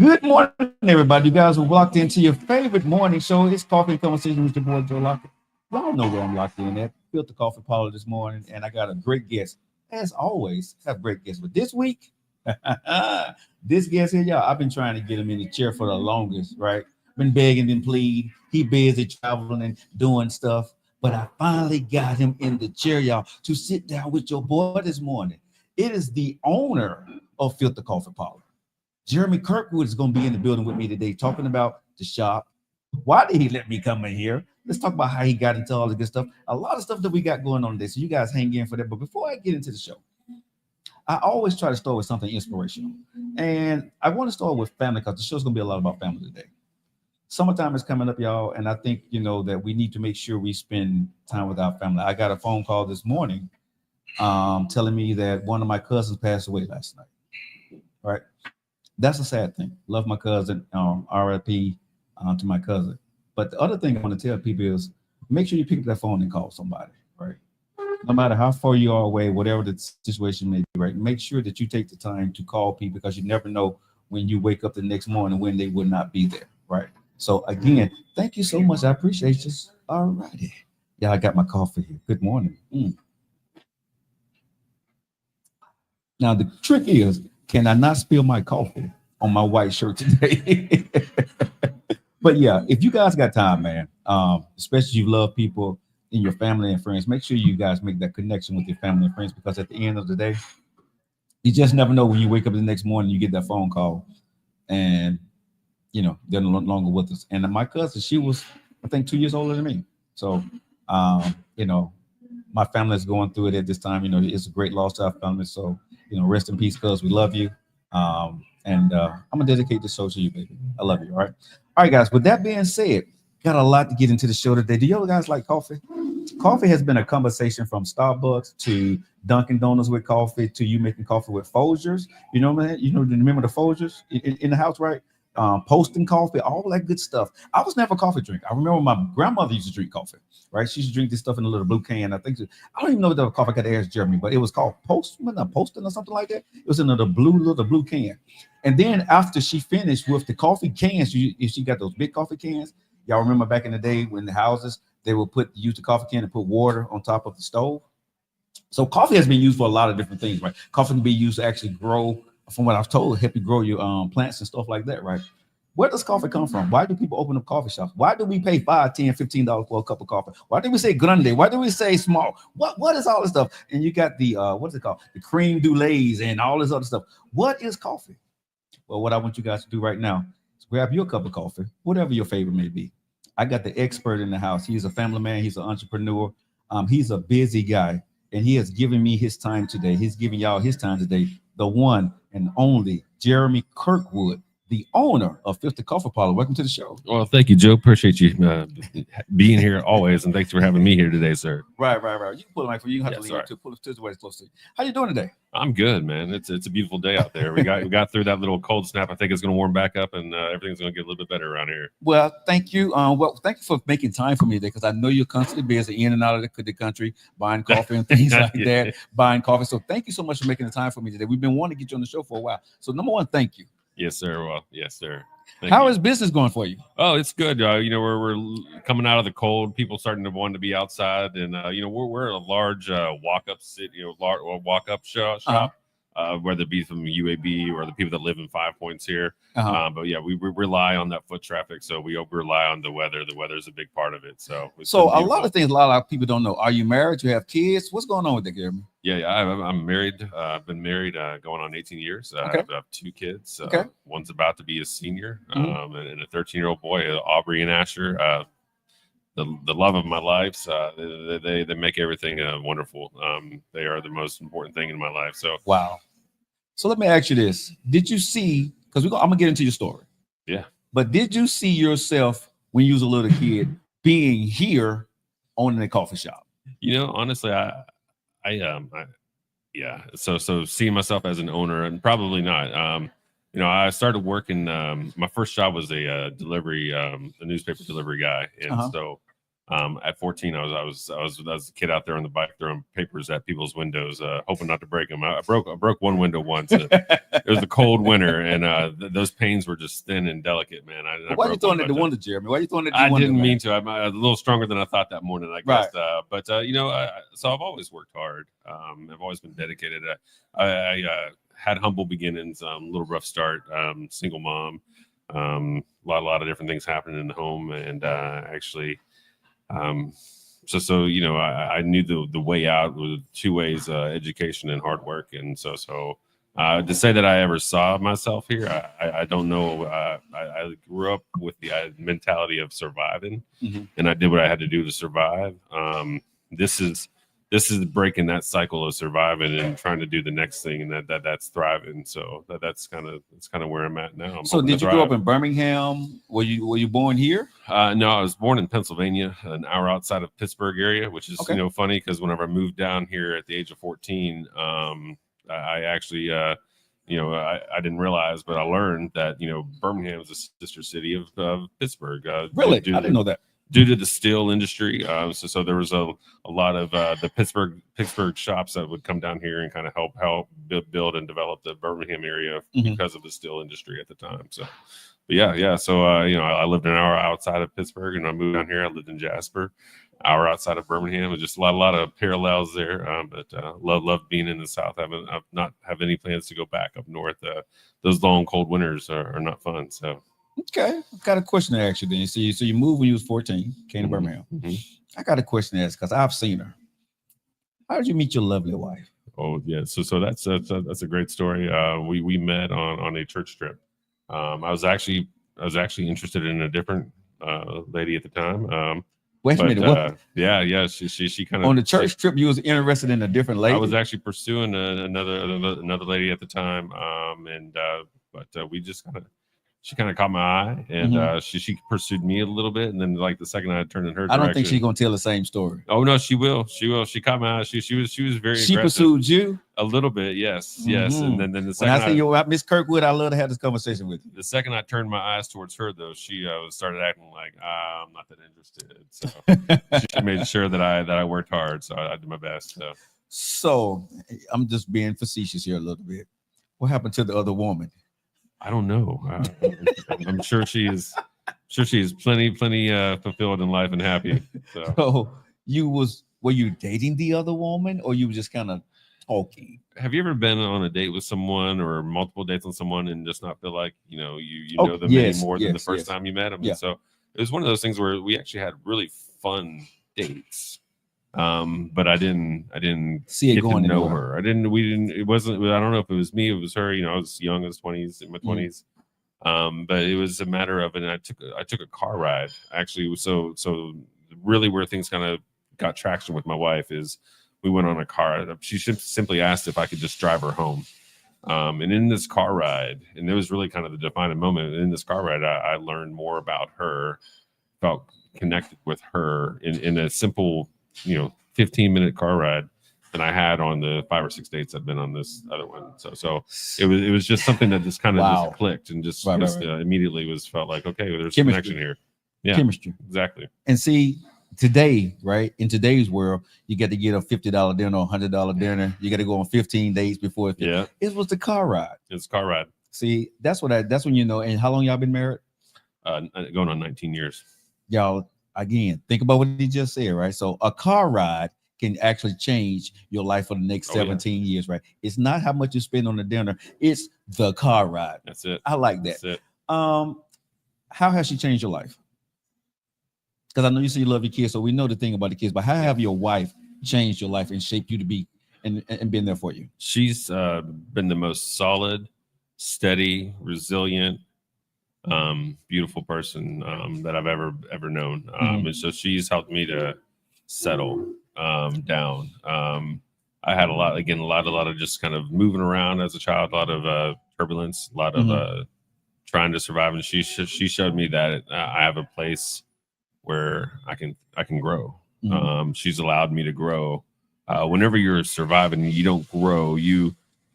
Good morning, everybody. You guys are locked into your favorite morning show. It's Coffee and Conversation with your boy Joe Lockett. Y'all know where I'm locked in at. Filter-Coffee Parlor this morning, and I got a great guest. As always, have great guests. But this week, this guest here, y'all, I've been trying to get him in the chair for the longest, right? Been begging and plead. He busy traveling and doing stuff. But I finally got him in the chair, y'all, to sit down with your boy this morning. It is the owner of Filter-Coffee Parlor. Jeremie Kirkwood is going to be in the building with me today talking about the shop. Why did he let me come in here? Let's talk about how he got into all the good stuff. A lot of stuff that we got going on today. So you guys hang in for that. But before I get into the show, I always try to start with something inspirational. And I want to start with family because the show's going to be a lot about family today. Summertime is coming up, y'all. And I think, that we need to make sure we spend time with our family. I got a phone call this morning telling me that one of my cousins passed away last night. Right? That's a sad thing. Love my cousin, RIP to my cousin. But the other thing I want to tell people is make sure you pick up that phone and call somebody, right? No matter how far you are away, whatever the situation may be, right? Make sure that you take the time to call people because you never know when you wake up the next morning when they would not be there, right? So again, thank you so much. I appreciate you. All righty. Yeah, I got my coffee here. Good morning. Now the trick is, can I not spill my coffee on my white shirt today? But yeah, if you guys got time, man, especially if you love people in your family and friends, make sure you guys make that connection with your family and friends because at the end of the day, you just never know when you wake up the next morning, you get that phone call and, they're no longer with us. And my cousin, she was, I think, 2 years older than me. So, my family is going through it at this time. It's a great loss to our family. So, rest in peace, cuz we love you. And I'm gonna dedicate this show to you, baby. I love you. All right, guys. With that being said, got a lot to get into the show today. Do you guys like coffee? Coffee has been a conversation from Starbucks to Dunkin' Donuts with coffee to you making coffee with Folgers. Man. Remember the Folgers in the house, right? Posting coffee, all that good stuff. I was never a coffee drinker. I remember my grandmother used to drink coffee, right? She used to drink this stuff in a little blue can. I don't even know if that was coffee. I got to ask Jeremy, but it was called Posting or something like that. It was in the blue can. And then after she finished with the coffee cans, she got those big coffee cans. Y'all remember back in the day when the houses, they would use the coffee can and put water on top of the stove. So coffee has been used for a lot of different things, right? Coffee can be used to actually grow, from what I was told, help you grow your plants and stuff like that, right? Where does coffee come from? Why do people open up coffee shops? Why do we pay $5, $10, $15 for a cup of coffee? Why do we say grande? Why do we say small? What is all this stuff? And you got the what's it called? The cream brulees and all this other stuff. What is coffee? Well, what I want you guys to do right now is grab your cup of coffee, whatever your favorite may be. I got the expert in the house. He's a family man. He's an entrepreneur. He's a busy guy, and he has given me his time today. He's giving y'all his time today. The one and only Jeremie Kirkwood, the owner of Filter-Coffee Parlor. Welcome to the show. Well, thank you, Joe. Appreciate you being here always, and thanks for having me here today, sir. Right. You can pull the mic for you. You don't have to lean to pull it to the way it's close to you. How you doing today? I'm good, man. It's a beautiful day out there. We got through that little cold snap. I think it's going to warm back up, and everything's going to get a little bit better around here. Well, thank you. Thank you for making time for me today because I know you're constantly busy in and out of the country buying coffee and things like that. Buying coffee. So thank you so much for making the time for me today. We've been wanting to get you on the show for a while. So number one, thank you. Yes, sir. Well, yes, sir. How is business going for you? Oh, it's good. We're coming out of the cold. People starting to want to be outside, and we're a large walk-up city, walk-up shop. Whether it be from UAB or the people that live in 5 Points here. But yeah, we rely on that foot traffic. So we rely on the weather. The weather is a big part of it. So a lot of things a lot of people don't know. Are you married? You have kids? What's going on with that, Jeremy? Yeah, I'm married. I've been married going on 18 years. Okay. I have 2 kids. Okay. One's about to be a senior, and a 13-year-old boy, Aubrey and Asher. The love of my life. They make everything wonderful. They are the most important thing in my life. So wow. So let me ask you this: did you see? Because I'm gonna get into your story. Yeah. But did you see yourself when you was a little kid being here owning a coffee shop? Honestly, So seeing myself as an owner, and probably not. I started working. My first job was a newspaper delivery guy, and so At 14, I was a kid out there on the bike throwing papers at people's windows, hoping not to break them. I broke one window once. It was a cold winter, and those panes were just thin and delicate, man. Why are you throwing at the window, Jeremy? Why are you throwing at the window? I didn't mean to. I'm a little stronger than I thought that morning, I guess. Right. But so I've always worked hard. I've always been dedicated. I had humble beginnings, little rough start, single mom, a lot of different things happening in the home, and actually. So I knew the way out was two ways: education and hard work. And so to say that I ever saw myself here, I don't know. I grew up with the mentality of surviving, and I did what I had to do to survive. This is breaking that cycle of surviving and trying to do the next thing, and that's thriving. So that's kind of where I'm at now. So did you grow up in Birmingham? Were you born here? No, I was born in Pennsylvania, an hour outside of Pittsburgh area, which is funny because whenever I moved down here at the age of 14, I actually I didn't realize, but I learned that Birmingham is a sister city of Pittsburgh. Really, I didn't know that. Due to the steel industry, so there was a lot of the Pittsburgh shops that would come down here and kind of help build and develop the Birmingham area because of the steel industry at the time. So, but yeah. So I lived an hour outside of Pittsburgh, and I moved down here. I lived in Jasper, hour outside of Birmingham. Just a lot of parallels there. But love being in the South. I've not have any plans to go back up north. Those long cold winters are not fun. So. Okay, I've got a question to ask you then. So you moved when you was 14, came to Birmingham. I got a question to ask because I've seen her. How did you meet your lovely wife? Oh yeah, so that's a great story. We met on a church trip. I was actually interested in a different lady at the time. Wait a minute, what? Yeah. She kind of on the church trip. You was interested in a different lady. I was actually pursuing another lady at the time, but we just she kind of caught my eye, and she pursued me a little bit, and then like the second I turned in her direction, I don't think she's gonna tell the same story. Oh no, she will. She caught my eye. She was very. She aggressive. Pursued you a little bit, yes. And then the second when I see you, Miss Kirkwood, I love to have this conversation with you. The second I turned my eyes towards her, though, she started acting like I'm not that interested. So she made sure that I worked hard, so I did my best. So I'm just being facetious here a little bit. What happened to the other woman? I don't know. I'm sure she is plenty fulfilled in life and happy. So were you dating the other woman, or you were just kind of talking? Have you ever been on a date with someone or multiple dates on someone and just not feel like you know them any more than the first time you met them? Yeah. And so it was one of those things where we actually had really fun dates. But I didn't see it going to know her. I don't know if it was me, it was her. I was young, I was in my 20s. But it was a matter of, and I took a car ride actually. So really where things kind of got traction with my wife is we went on a car. She simply asked if I could just drive her home. And in this car ride, and it was really kind of the defining moment. In this car ride, I learned more about her, felt connected with her in a simple 15-minute car ride than I had on the 5 or 6 dates I've been on this other one. So it was just something that just kind of just clicked and just immediately felt like, okay, there's a connection here. Yeah, chemistry. Exactly. And see, today, right, in today's world, you get to get a $50 dinner or $100 dinner. You got to go on 15 dates before it was the car ride. It's car ride. See, that's when you know. And how long y'all been married? Going on 19 years. Y'all, again, think about what he just said, right? So a car ride can actually change your life for the next 17 years, right? It's not how much you spend on the dinner, it's the car ride. That's it. I like that. That's it. How has she changed your life? Because I know you say you love your kids, so we know the thing about the kids, but how have your wife changed your life and shaped you to be and been there for you? She's been the most solid, steady, resilient, beautiful person that I've ever known. And so she's helped me to settle down. I had a lot of just kind of moving around as a child, a lot of turbulence, a lot of trying to survive. And she showed me that I have a place where I can grow. She's allowed me to grow. Whenever you're surviving, you don't grow, you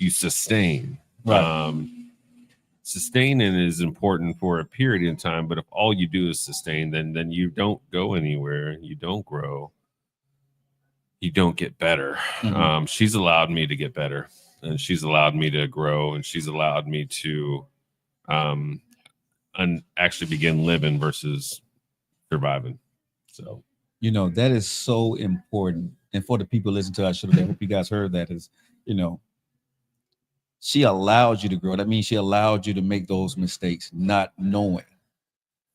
sustain. Right. sustaining is important for a period of time, but if all you do is sustain, then you don't go anywhere, you don't grow, you don't get better. She's allowed me to get better, and she's allowed me to grow, and she's allowed me to actually begin living versus surviving. So, you know, that is so important. And for the people listening to our show, I hope you guys heard that is, you know, she allowed you to grow. That means she allowed you to make those mistakes, not knowing,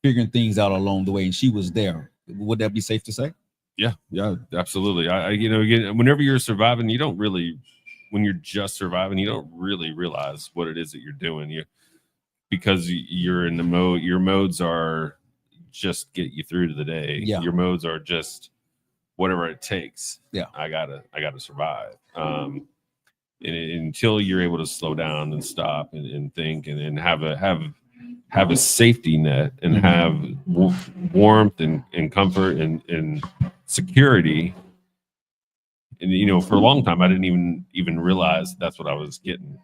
figuring things out along the way. And she was there. Would that be safe to say? Yeah, absolutely. I you know, again, whenever you're surviving, you don't really, when you're just surviving, you don't really realize what it is that you're doing. Because you're in the mode, your modes are just get you through to the day. Yeah. Your modes are just whatever it takes. Yeah. I gotta survive. And until you're able to slow down and stop and think and have a safety net and have warmth and comfort and security. And, you know, for a long time, I didn't even realize that's what I was getting.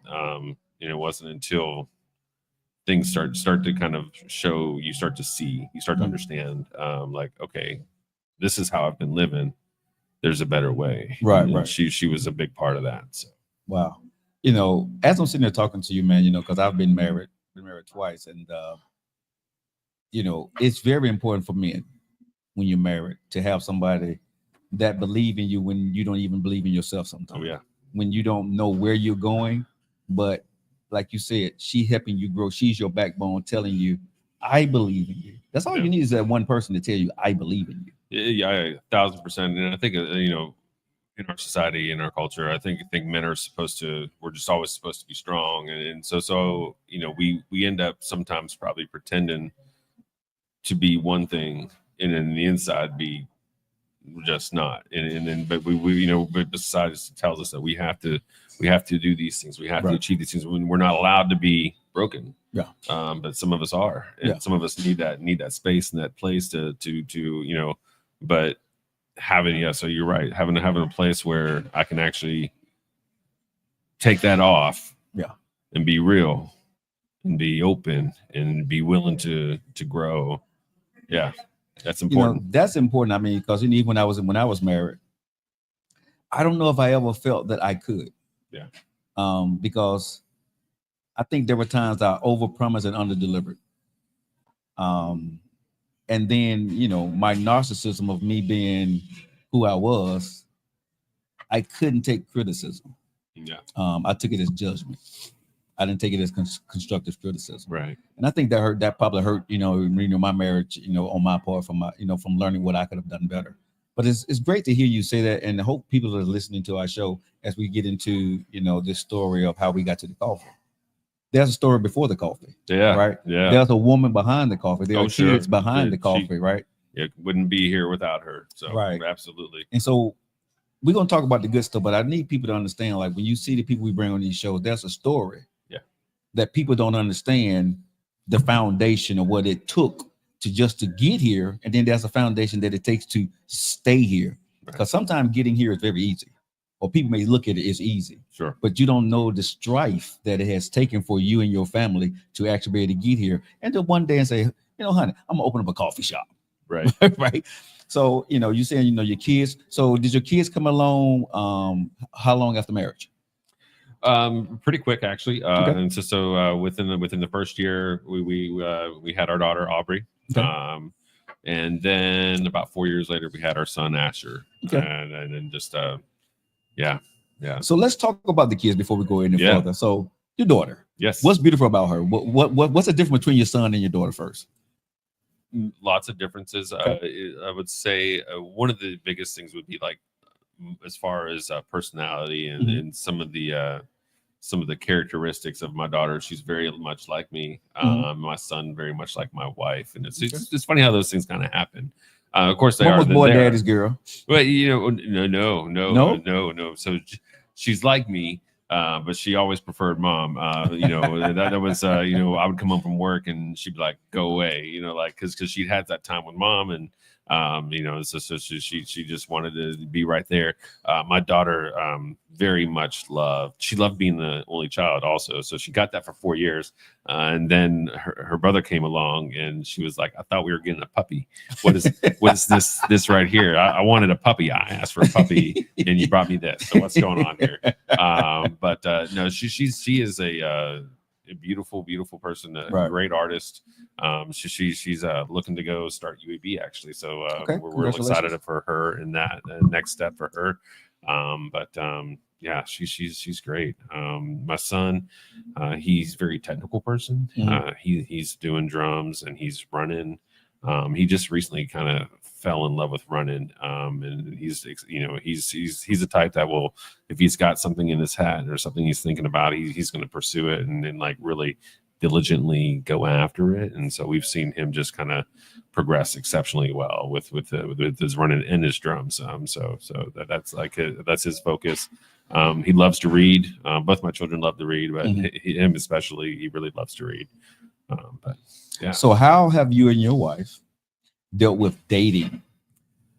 It wasn't until things start to kind of show, you start to see, you start to understand, like, okay, this is how I've been living. There's a better way. Right. She was a big part of that. So. Wow. You know, as I'm sitting there talking to you, man, you know, because I've been married twice. And, you know, it's very important for men when you're married to have somebody that believe in you when you don't even believe in yourself sometimes. Oh, yeah. When you don't know where you're going. But like you said, she helping you grow. She's your backbone telling you, I believe in you. That's all you need is that one person to tell you, I believe in you. Yeah, 1,000%. And I think, you know, in our society, in our culture, I think men are we're just always supposed to be strong. And so, you know, we end up sometimes probably pretending to be one thing and in the inside be just not. And then, but we you know, but society tells us that we have to do these things. We have to achieve these things when we're not allowed to be broken. Yeah. But some of us are, and some of us need that space and that place to you know, but so you're right. Having a place where I can actually take that off. Yeah. And be real and be open and be willing to grow. Yeah. That's important. You know, that's important. I mean, because even when I was married, I don't know if I ever felt that I could. Yeah. Because I think there were times I overpromised and underdelivered. And then, you know, my narcissism of me being who I was, I couldn't take criticism. Yeah. I took it as judgment. I didn't take it as constructive criticism. Right. And I think that probably hurt, you know, my marriage, you know, on my part from learning what I could have done better. But it's great to hear you say that, and I hope people are listening to our show as we get into, you know, this story of how we got to the coffee. There's a story before the coffee. Yeah. Right. Yeah. There's a woman behind the coffee. There are kids behind the coffee. Right. It wouldn't be here without her. So right. Absolutely. And so we're gonna talk about the good stuff, but I need people to understand, like, when you see the people we bring on these shows, there's a story. Yeah. That people don't understand the foundation of what it took to get here, and then there's a foundation that it takes to stay here. Because sometimes getting here is very easy, or people may look at it as easy. Sure. But you don't know the strife that it has taken for you and your family to actually be able to get here, and then one day and say, you know, honey, I'm gonna open up a coffee shop. Right. Right. So, you know, you're saying, you know, your kids. So did your kids come along? How long after marriage? Pretty quick, actually. And so within the first year, we had our daughter Aubrey. Okay. And then about 4 years later, we had our son Asher. Okay. And then just yeah. So let's talk about the kids before we go any further. So your daughter. Yes. What's beautiful about her? What's the difference between your son and your daughter first? Lots of differences. Okay. I would say one of the biggest things would be, like, as far as personality and some of the characteristics of my daughter. She's very much like me. My son very much like my wife, and it's funny how those things kind of happen. Of course, they are. Boy, daddy's girl. Well, you know, no. So she's like me. But she always preferred mom. You know, that was, you know, I would come home from work and she'd be like, go away, you know, like, cause she'd had that time with mom, and So she just wanted to be right there. My daughter very much she loved being the only child also, so she got that for 4 years, and then her brother came along and she was like, I thought we were getting a puppy. What is this right here? I wanted a puppy. I asked for a puppy and you brought me this, so what's going on here? But no, she is a beautiful person, a great artist. She's looking to go start UAB actually, so we're excited for her in that next step for her. Yeah, she's great. My son, he's a very technical person. He's doing drums and he's running. He just recently kind of fell in love with running, and he's the type that will, if he's got something in his head or something he's thinking about, he's going to pursue it and like really diligently go after it. And so we've seen him just kind of progress exceptionally well with his running and his drums. So that's his focus. He loves to read. Both my children love to read, but him especially, he really loves to read. But yeah. So how have you and your wife dealt with dating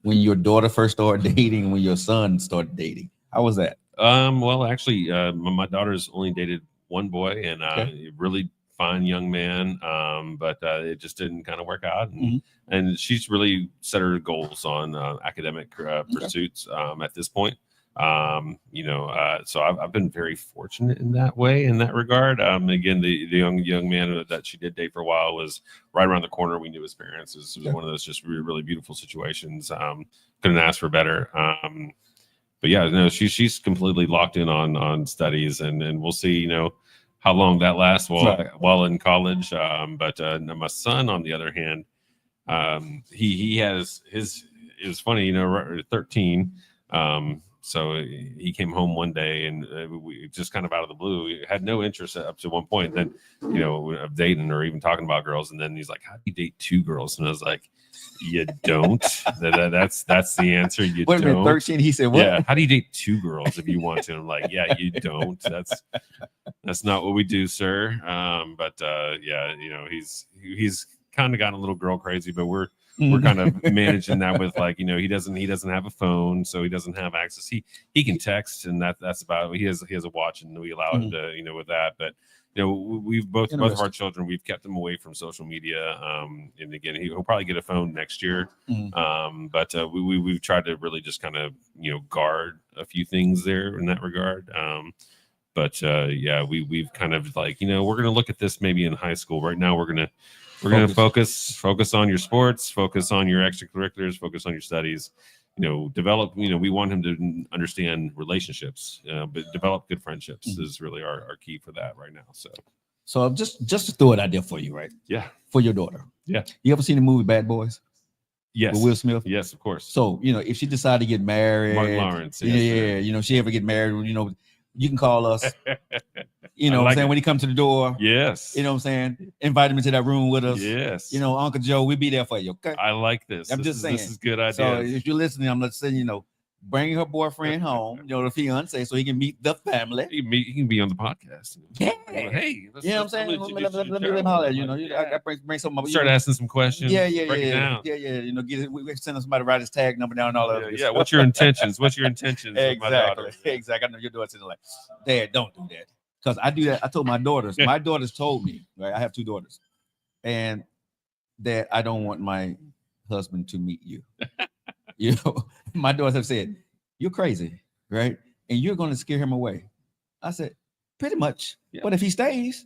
when your daughter first started dating, when your son started dating? How was that? Well, actually, my daughter's only dated one boy, and really fine young man, but it just didn't kind of work out. And she's really set her goals on academic pursuits at this point. So I've been very fortunate in that way, in that regard. Again, the young man that she did date for a while was right around the corner. We knew his parents. It was one of those just really, really beautiful situations. Couldn't ask for better. But yeah, no, she's completely locked in on studies, and we'll see, how long that lasts while in college. But my son, on the other hand, he has it was funny, 13. So he came home one day and we just kind of out of the blue, we had no interest up to one point, then, of dating or even talking about girls. And then he's like, how do you date 2 girls? And I was like, you don't. That's the answer. You Wait a minute, 13. He said, what? Yeah. How do you date 2 girls if you want to? I'm like, yeah, you don't. That's not what we do, sir. Yeah, he's kind of gotten a little girl crazy, but we're kind of managing that with, like, he doesn't have a phone, so he doesn't have access. He can text, and that's about it. He has a watch, and we allow him to, with that. But we've both of our children, we've kept them away from social media. And again, he'll probably get a phone next year. But we've tried to really just kind of guard a few things there in that regard. Yeah, we've kind of like, we're gonna look at this maybe in high school. Right now, we're gonna focus on your sports, focus on your extracurriculars, focus on your studies. Develop. We want him to understand relationships, but develop good friendships is really our key for that right now. So just to throw it out there for you, right? Yeah. For your daughter. Yeah. You ever seen the movie Bad Boys? Yes. With Will Smith? Yes, of course. So if she decided to get married, Martin Lawrence. Yes, she ever get married, you can call us. What I'm saying? When he comes to the door. Yes. You know what I'm saying? Invite him into that room with us. Yes. Uncle Joe, we'll be there for you. Okay. I like this. I'm just saying. This is good idea. So if you're listening, I'm not saying, bring her boyfriend home, the fiance, so he can meet the family. He can be on the podcast. Yeah. Hey. You know what I'm saying? Let me holler at you. I bring some. Start asking some questions. Yeah. Break it down. Yeah. We send somebody to write his tag number down and all that. Yeah. What's your intentions? Exactly. With my daughter? Exactly. I know your daughter's like, Dad, don't do that. Because I do that. I told my daughters. My daughters told me, right? I have 2 daughters, and that I don't want my husband to meet you. My daughters have said, you're crazy, right? And you're going to scare him away. I said, pretty much. Yeah. But if he stays,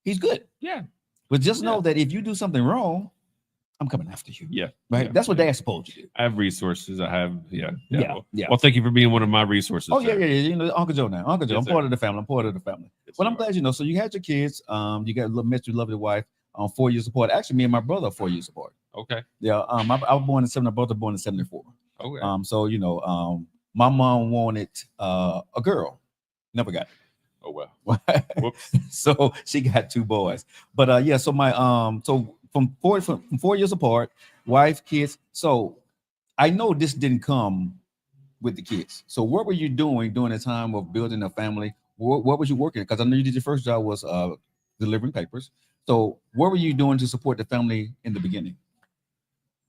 he's good. Yeah. But just know that if you do something wrong, I'm coming after you. Yeah. Right. That's what Dad's supposed to do. I have resources. I have. Yeah. Well, thank you for being one of my resources. Oh, yeah. Uncle Joe now. Uncle Joe. Yes, I'm part of the family. Yes, well, I'm glad so you had your kids. You got met your lovely wife on 4 years apart. Actually, me and my brother are 4 years apart. Okay. Yeah. I was born in 70. My brother born in 74. Okay. So my mom wanted a girl. Never got it. Oh well. Whoops. So she got 2 boys. But so my so from 4 years apart, wife, kids. So I know this didn't come with the kids. So what were you doing during the time of building a family? What was you working? Because I know you did your first job was delivering papers. So what were you doing to support the family in the beginning?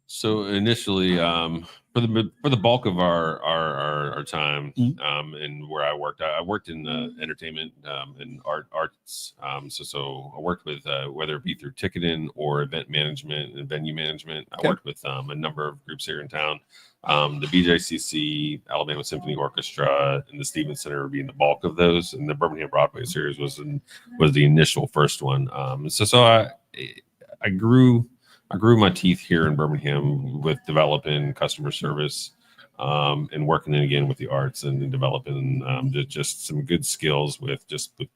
So initially, for the bulk of our time, and where I worked in entertainment and arts. So I worked with whether it be through ticketing or event management and venue management. I worked with a number of groups here in town. The BJCC, Alabama Symphony Orchestra, and the Stevens Center being the bulk of those, and the Birmingham Broadway series was the initial first one. I grew my teeth here in Birmingham with developing customer service, and working again with the arts and developing just some good skills with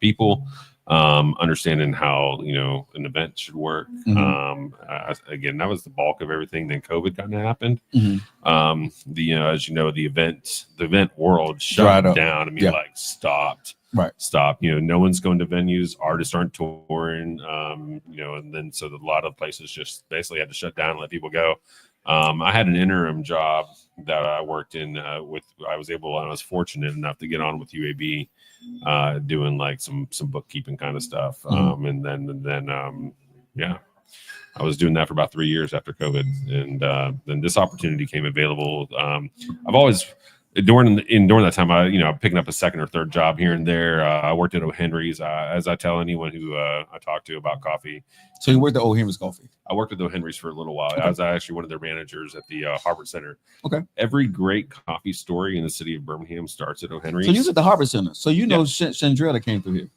people, understanding how an event should work. Again, that was the bulk of everything. Then COVID kind of happened. As you know, the event world shut down. I mean, like stopped. Right. Stop. No one's going to venues. Artists aren't touring. And then so a lot of places just basically had to shut down and let people go. I had an interim job that I worked in I was fortunate enough to get on with UAB, doing like some bookkeeping kind of stuff. And then I was doing that for about 3 years after COVID, and then this opportunity came available. I've always during that time, I'm picking up a second or third job here and there. I worked at O'Henry's, as I tell anyone who I talk to about coffee. So you worked at O'Henry's Coffee? I worked at O'Henry's for a little while. Okay. I was actually one of their managers at the Harvard Center. Okay. Every great coffee story in the city of Birmingham starts at O'Henry's. So you was at the Harvard Center. So Chandrella came through here.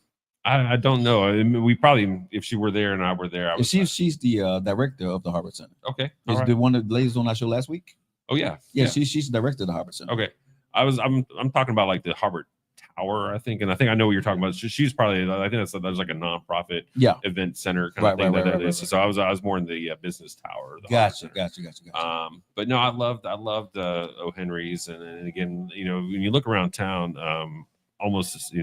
I don't know. I mean, we probably, if she were there and I were there, she's the director of the Harvard Center. Okay. Is the one that ladies on our show last week? Oh yeah. She's the director of the Harvard Center. Okay. I'm talking about like the Harvard Tower, I think, and I think I know what you're talking about. She's probably, I think that's like a nonprofit event center kind of thing. Right. So I was more in the business tower. Gotcha. But no, I loved O'Henry's, and again, when you look around town, almost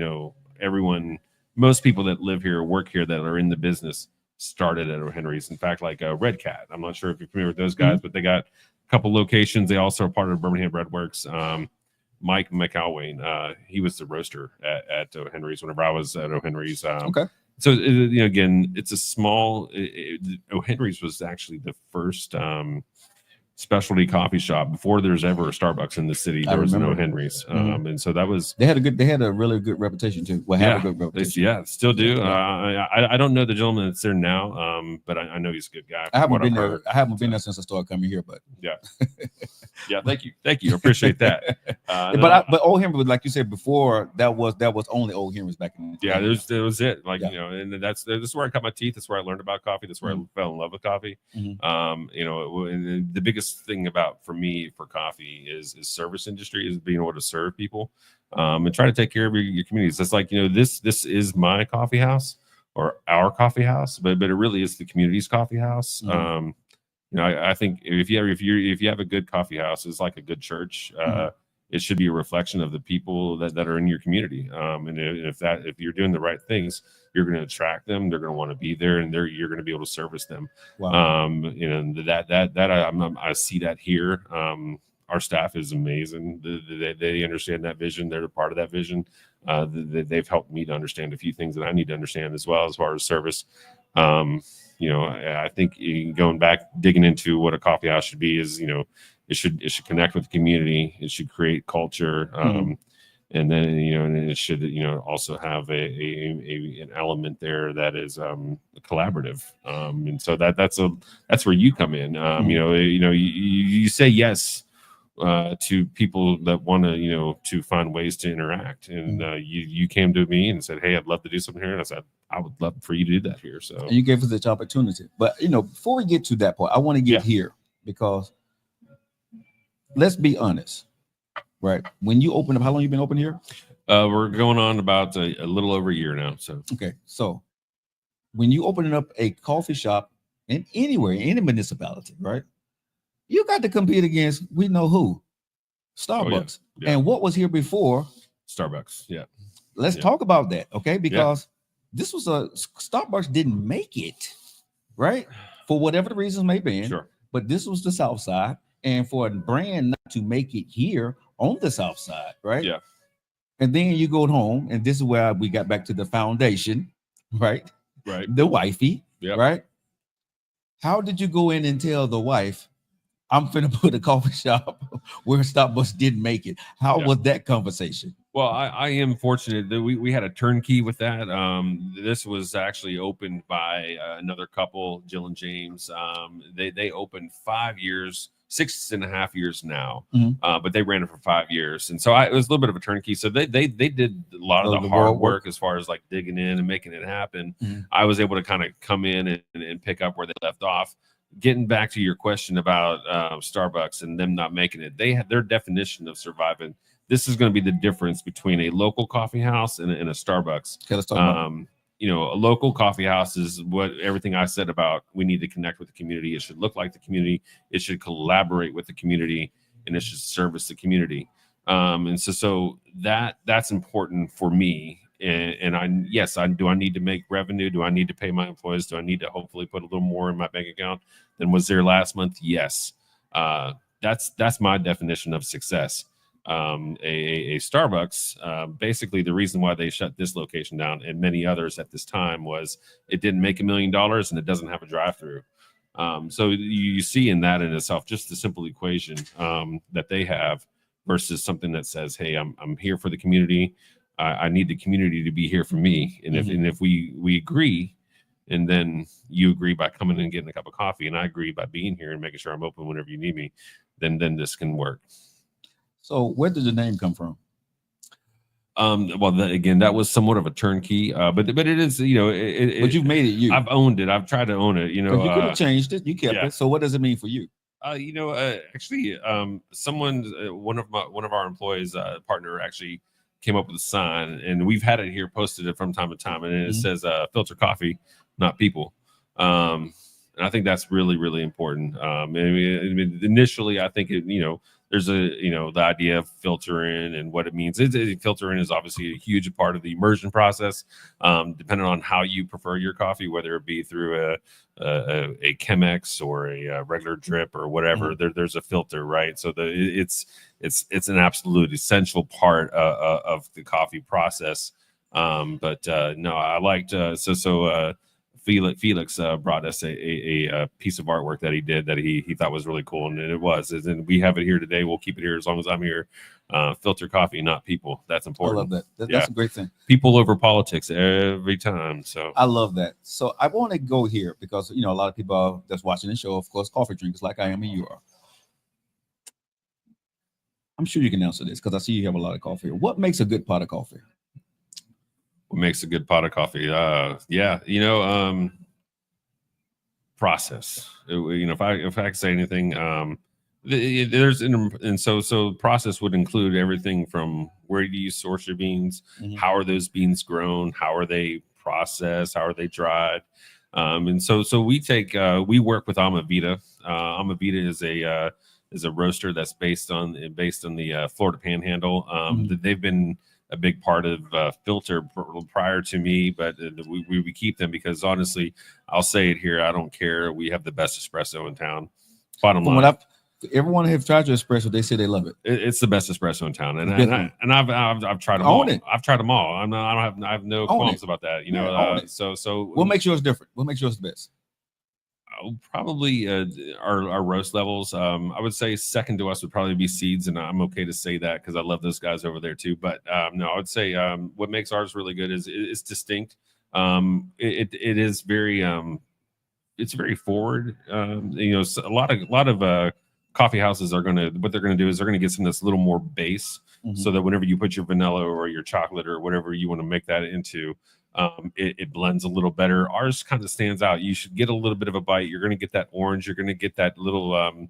most people that live here, work here, that are in the business started at O'Henry's. In fact, like Red Cat, I'm not sure if you're familiar with those guys, but they got a couple locations. They also are part of Birmingham Bread Works. Mike McAlwain, he was the roaster at O'Henry's whenever I was at O'Henry's. Okay. So again, it's a small. O'Henry's was actually the first specialty coffee shop before there's ever a Starbucks in the city. There was no O'Henry's, and so that was. They had a really good reputation too. Have a good reputation. Still do. I don't know the gentleman that's there now, but I know he's a good guy. I haven't been there. I haven't been there since I started coming here, but thank you. I appreciate that. But Old Henry, like you said before, that was only Old Henry's back in the day. That was it. Like and this is where I cut my teeth. That's where I learned about coffee. That's where I fell in love with coffee. And the biggest thing for me for coffee is service industry, is being able to serve people, and try to take care of your communities. It's like this is my coffee house or our coffee house, but it really is the community's coffee house. I think if you have a good coffee house, it's like a good church. It should be a reflection of the people that are in your community. And if you're doing the right things, you're going to attract them. They're going to want to be there, and you're going to be able to service them. Wow. I see that here. Our staff is amazing. They understand that vision. They're a part of that vision. They've helped me to understand a few things that I need to understand as well, as far as service. I think going back, digging into what a coffee house should be is, it should connect with the community. It should create culture. And then, and it should, also have an element there that is collaborative. And so that's where you come in. You say yes to people that want to find ways to interact. And you came to me and said, "Hey, I'd love to do something here." And I said, "I would love for you to do that here." So and you gave us this opportunity. But before we get to that point, I want to get here, because let's be honest. Right. When you open up, how long you been open here? We're going on about a little over a year now. So okay. So when you opening up a coffee shop in anywhere, in any municipality, right? You got to compete against we know who, Starbucks. Oh, yeah. And what was here before? Starbucks. Yeah. Let's talk about that, okay? Because this was Starbucks didn't make it, right? For whatever the reasons may be. Sure. But this was the South Side, and for a brand not to make it here on the South Side, right? Yeah. And then you go home, and this is where we got back to the foundation, right? Right. The wifey, right? How did you go in and tell the wife, I'm finna put a coffee shop where Starbucks didn't make it. How was that conversation? Well, I am fortunate that we had a turnkey with that. This was actually opened by another couple, Jill and James. They opened 5 years, 6.5 years now, but they ran it for 5 years, and so it was a little bit of a turnkey. So they did a lot of the hard work as far as like digging in and making it happen. I was able to kind of come in and pick up where they left off. Getting back to your question about Starbucks and them not making it, they had their definition of surviving. This is going to be the difference between a local coffee house and a Starbucks. Okay, let's talk about it. A local coffee house is what everything I said about we need to connect with the community. It should look like the community. It should collaborate with the community, and it should service the community. And so that's important for me. And I need to make revenue? Do I need to pay my employees? Do I need to hopefully put a little more in my bank account than was there last month? Yes. That's my definition of success. A Starbucks, basically the reason why they shut this location down and many others at this time was it didn't make $1 million and it doesn't have a drive-through. So you see in that in itself just the simple equation that they have versus something that says, hey, I'm here for the community. I need the community to be here for me. And if we agree, and then you agree by coming in and getting a cup of coffee, and I agree by being here and making sure I'm open whenever you need me, then this can work. So where did the name come from? Again, that was somewhat of a turnkey, but it is, but you've made it. I've owned it. I've tried to own it. You could have changed it. You kept it. So what does it mean for you? Actually, one of our employees, partner, actually came up with a sign, and we've had it here posted from time to time, and it says "Filter Coffee, not people." And I think that's really, really important. Initially, I think there's the idea of filtering and what it means. Filtering is obviously a huge part of the immersion process, depending on how you prefer your coffee, whether it be through a Chemex or a regular drip or whatever. There's a filter, right? So it's an absolute essential part of the coffee process. No, I liked Felix brought us a piece of artwork that he did that he thought was really cool, and it was. And we have it here today. We'll keep it here as long as I'm here. Filter coffee, not people. That's important. I love that. That's a great thing. People over politics every time. So I love that. So I want to go here because a lot of people that's watching the show, of course, coffee drinkers like I am and you are. I'm sure you can answer this because I see you have a lot of coffee. What makes a good pot of coffee? What makes a good pot of coffee? Process. If I could say anything, so process would include everything from where do you source your beans, how are those beans grown, how are they processed, how are they dried, and so we work with Amavita. Amavita is a roaster that's based on the Florida Panhandle. They've been a big part of Filter prior to me, but we keep them because honestly, I'll say it here, I don't care. We have the best espresso in town. Bottom line. Everyone have tried your espresso, they say they love it. It's the best espresso in town, and I've tried them all. I've tried them all. I have no qualms about that. So what makes yours different? What makes yours the best? Probably our roast levels. I would say second to us would probably be Seeds, and I'm okay to say that because I love those guys over there too. But no, I would say what makes ours really good is it's distinct. It is very it's very forward. A lot of coffee houses are what they're gonna do is they're gonna get something that's a little more base, so that whenever you put your vanilla or your chocolate or whatever you want to make that into, it blends a little better. Ours kind of stands out. You should get a little bit of a bite. You're going to get that orange. You're going to get that little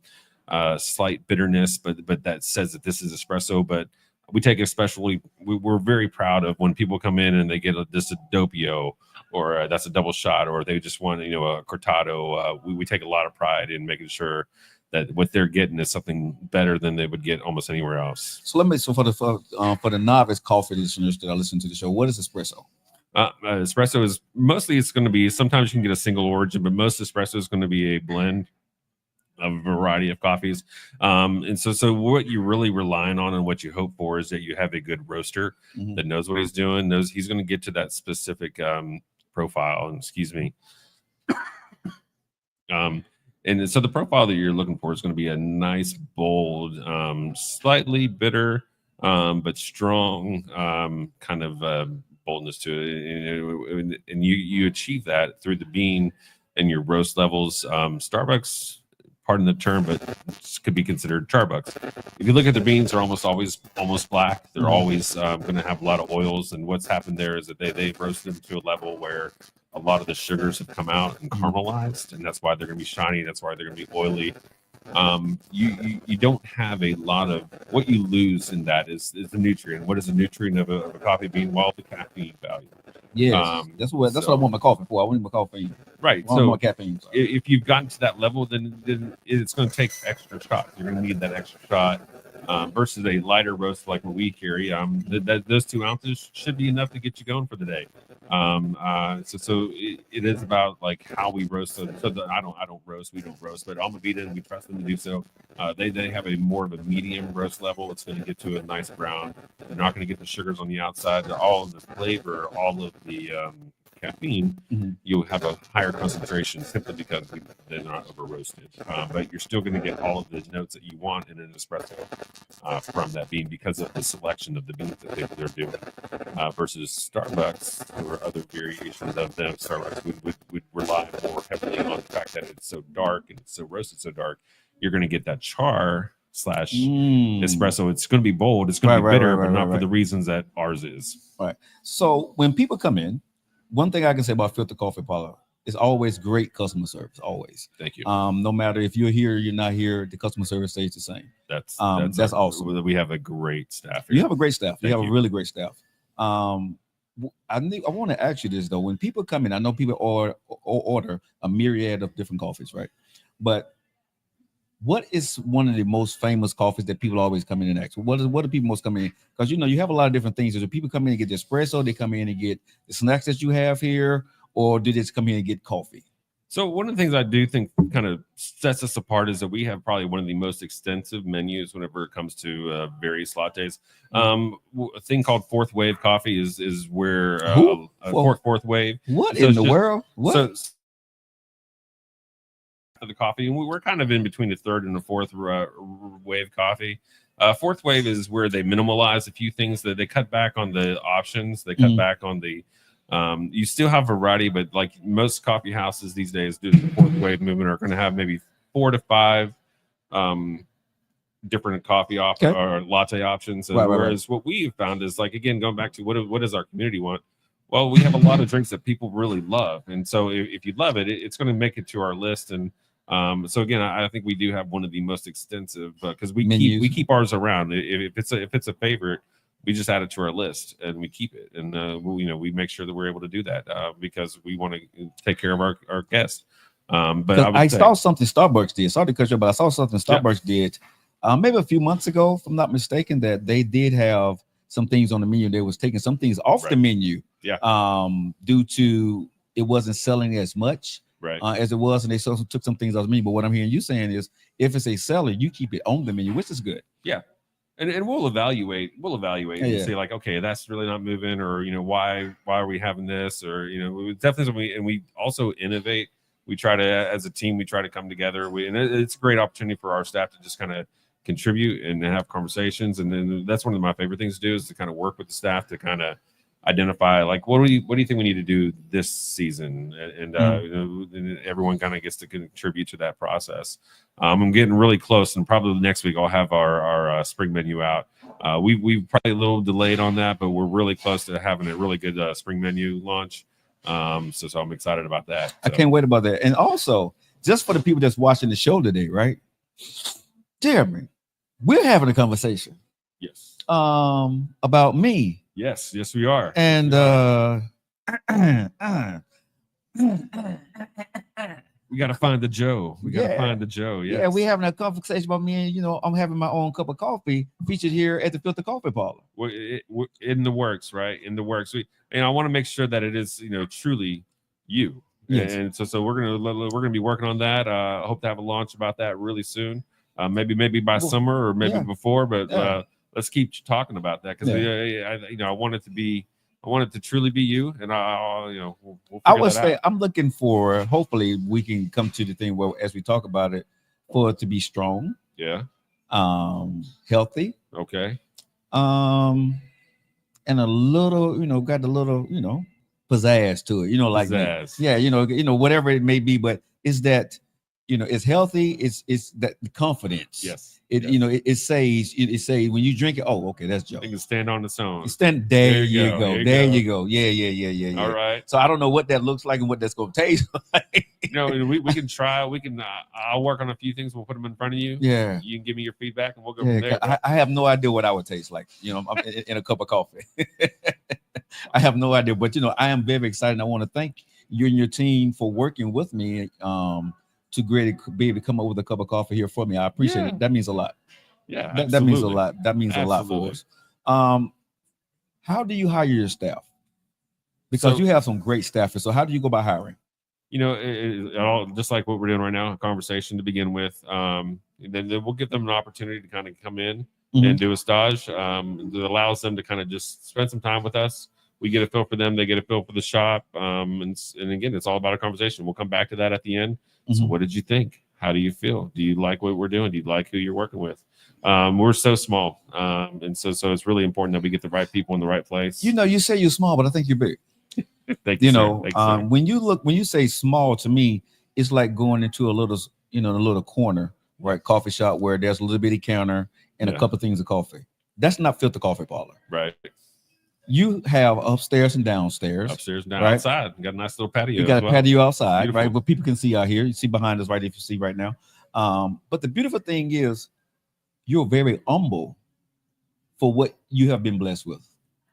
slight bitterness, but that says that this is espresso. But we take especially, we're very proud of when people come in and they get this a doppio or that's a double shot, or they just want a cortado. We take a lot of pride in making sure that what they're getting is something better than they would get almost anywhere else. So for the novice coffee listeners that are listening to the show, what is espresso? Espresso is mostly, it's going to be, sometimes you can get a single origin, but most espresso is going to be a blend of a variety of coffees. And so what you're really relying on and what you hope for is that you have a good roaster that knows what he's doing, knows he's going to get to that specific profile. And excuse me. And so the profile that you're looking for is going to be a nice, bold, slightly bitter, but strong kind of boldness to it. And you achieve that through the bean and your roast levels. Starbucks, pardon the term, but could be considered Charbucks. If you look at the beans, they're almost always almost black. They're always going to have a lot of oils. And what's happened there is that they've roasted them to a level where a lot of the sugars have come out and caramelized, and that's why they're going to be shiny. That's why they're going to be oily. You don't have a lot of what you lose in that is the nutrient. What is the nutrient of a coffee bean? Well, the caffeine value. Yes, that's what I want my coffee for. I want my caffeine. Right. I want more caffeine. If you've gotten to that level, then it's going to take extra shots. You're going to need that extra shot versus a lighter roast like what we carry. Those 2 ounces should be enough to get you going for the day. So it is about like how we roast. So I don't roast. We don't roast, but Alma Vita, and we trust them to do so. They have a more of a medium roast level. It's going to get to a nice brown. They're not going to get the sugars on the outside. They're all in the flavor, all of the caffeine. You'll have a higher concentration simply because they're not over roasted. But you're still going to get all of the notes that you want in an espresso from that bean because of the selection of the beans that they're doing. Versus Starbucks or other variations of them, Starbucks would rely more heavily on the fact that it's so dark and it's so roasted so dark. You're going to get that char / espresso. It's going to be bold. It's going to be bitter, but not for the reasons that ours is. Right. So when people come in, one thing I can say about Filter-Coffee Parlor is always great customer service. Always. Thank you. No matter if you're here or you're not here, the customer service stays the same. That's awesome. We have a great staff here. You have a great staff. You have a really great staff. I want to ask you this though. When people come in, I know people order a myriad of different coffees, right? But what is one of the most famous coffees that people always come in and ask? What do people most come in? Because you have a lot of different things. Do people come in and get the espresso? They come in and get the snacks that you have here, or do they just come in and get coffee? So one of the things I do think kind of sets us apart is that we have probably one of the most extensive menus whenever it comes to various lattes. A thing called Fourth Wave Coffee is where Fourth Wave. What in the world? What? So the coffee, and we're kind of in between the third and the fourth wave coffee. Fourth wave is where they minimalize a few things, that they cut back on the options. They cut back on the you still have variety, but like most coffee houses these days do the fourth wave movement are going to have maybe 4 to 5 different coffee or latte options. And whereas what we've found is, like, again, going back to what does our community want? Well, we have a lot of drinks that people really love. And so if you love it, it's going to make it to our list. And so again, I think we do have one of the most extensive because we keep ours around. If it's a favorite, we just add it to our list and we keep it. And we make sure that we're able to do that because we want to take care of our guests. But I saw something Starbucks did. Sorry to cut you, but I saw something Starbucks did maybe a few months ago, if I'm not mistaken, that they did have some things on the menu. They was taking some things off the menu, due to it wasn't selling as much as it was, and they took some things off the menu. But what I'm hearing you saying is, if it's a seller, you keep it on the menu, which is good. Yeah, and we'll evaluate and say, like, okay, that's really not moving, or why are we having this, or definitely. And we also innovate. We try to, as a team, come together. And it's a great opportunity for our staff to just kind of contribute and have conversations. And then that's one of my favorite things to do, is to kind of work with the staff to kind of identify, like, what do you think we need to do this season, and everyone kind of gets to contribute to that process. I'm getting really close, and probably next week I'll have our spring menu out. We've probably a little delayed on that, but we're really close to having a really good spring menu launch. So I'm excited about that. I can't wait about that. And also, just for the people that's watching the show today, right, Jeremy, we're having a conversation. Yes. About me. Yes, we are. And we got to find the Joe. Yes. Yeah, we're having a conversation about me, and I'm having my own cup of coffee featured here at the Filter-Coffee Parlor. In the works, right? In the works. I want to make sure that it is, truly you. Yes. And so we're gonna be working on that. I hope to have a launch about that really soon. Maybe by summer, or maybe before, but let's keep talking about that, because I want it to be want it to truly be you, and I'll we'll I figure would that say out. I'm looking for. Hopefully, we can come to the thing where, as we talk about it, for it to be strong, Yeah. healthy, Okay. um, and a little, got a little, pizzazz to it. Like me. Pizzazz. Yeah, whatever it may be, but is that, it's healthy. It's that the confidence. Yes. It Yes. it says when you drink it. Oh, okay, that's Joe. It can stand on its own. Stand there. You go. go. There you There go. you go. Yeah. All right. So I don't know what that looks like and what that's going to taste like. We can try. We can. I'll work on a few things. We'll put them in front of you. Yeah. You can give me your feedback, and we'll go from there. I have no idea what I would taste like. I'm in a cup of coffee. I have no idea, but I am very excited. I want to thank you and your team for working with me to be able to come up with a cup of coffee here for me. I appreciate it. That means a lot. Yeah, that means a lot. That means a lot for us. How do you hire your staff? Because you have some great staffers. So how do you go about hiring? All just like what we're doing right now, a conversation to begin with. Then we'll give them an opportunity to kind of come in and do a stage that allows them to kind of just spend some time with us. We get a feel for them, they get a feel for the shop. And again, it's all about a conversation. We'll come back to that at the end. So what did you think? How do you feel? Do you like what we're doing? Do you like who you're working with? We're so small. And so it's really important that we get the right people in the right place. You say you're small, but I think you're big. Thank you, when you say small, to me, it's like going into a little corner, right? Coffee shop where there's a little bitty counter and a couple of things of coffee. That's not Filter-Coffee Parlor. Right. You have upstairs and downstairs. Upstairs and outside. You got a nice little patio. You got a patio outside, Beautiful. right? But people can see out here. You see behind us, right? If you see right now. But the beautiful thing is you're very humble for what you have been blessed with.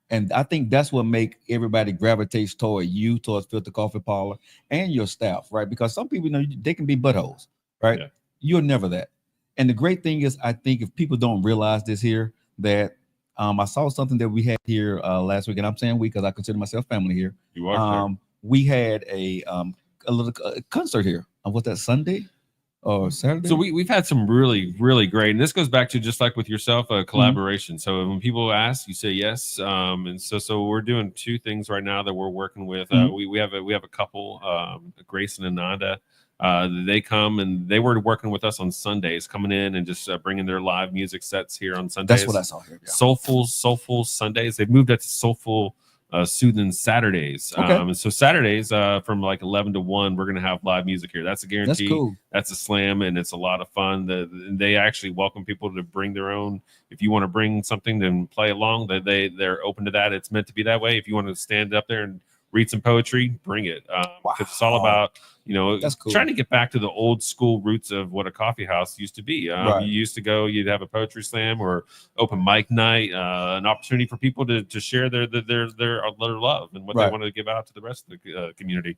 And I think that's what make everybody gravitates toward you, towards Filter-Coffee Parlor and your staff, right? Because some people, they can be buttholes, right? Yeah. You're never that. And the great thing is, I think if people don't realize this here, that I saw something that we had here last week, and I'm saying we because I consider myself family here. You are. We had a little concert here. What's that, Sunday or Saturday? So we've had some really, really great, and this goes back to just like with yourself, a collaboration. So when people ask, you say yes. And so we're doing two things right now that we're working with. We have a couple, Grace and Ananda. They come and they were working with us on Sundays, coming in and just bringing their live music sets here on Sundays. That's what I saw here. Yeah. Soulful Sundays. They've moved that to Soulful Soothing Saturdays. Okay. And so Saturdays from like 11 to 1, we're going to have live music here. That's a guarantee. That's cool. That's a slam, and it's a lot of fun. They actually welcome people to bring their own. If you want to bring something and play along, they're open to that. It's meant to be that way. If you want to stand up there and read some poetry, bring it. Because it's all about, that's cool. Trying to get back to the old school roots of what a coffee house used to be. Right. You used to go, you'd have a poetry slam or open mic night, an opportunity for people to share their love and what they want to give out to the rest of the community.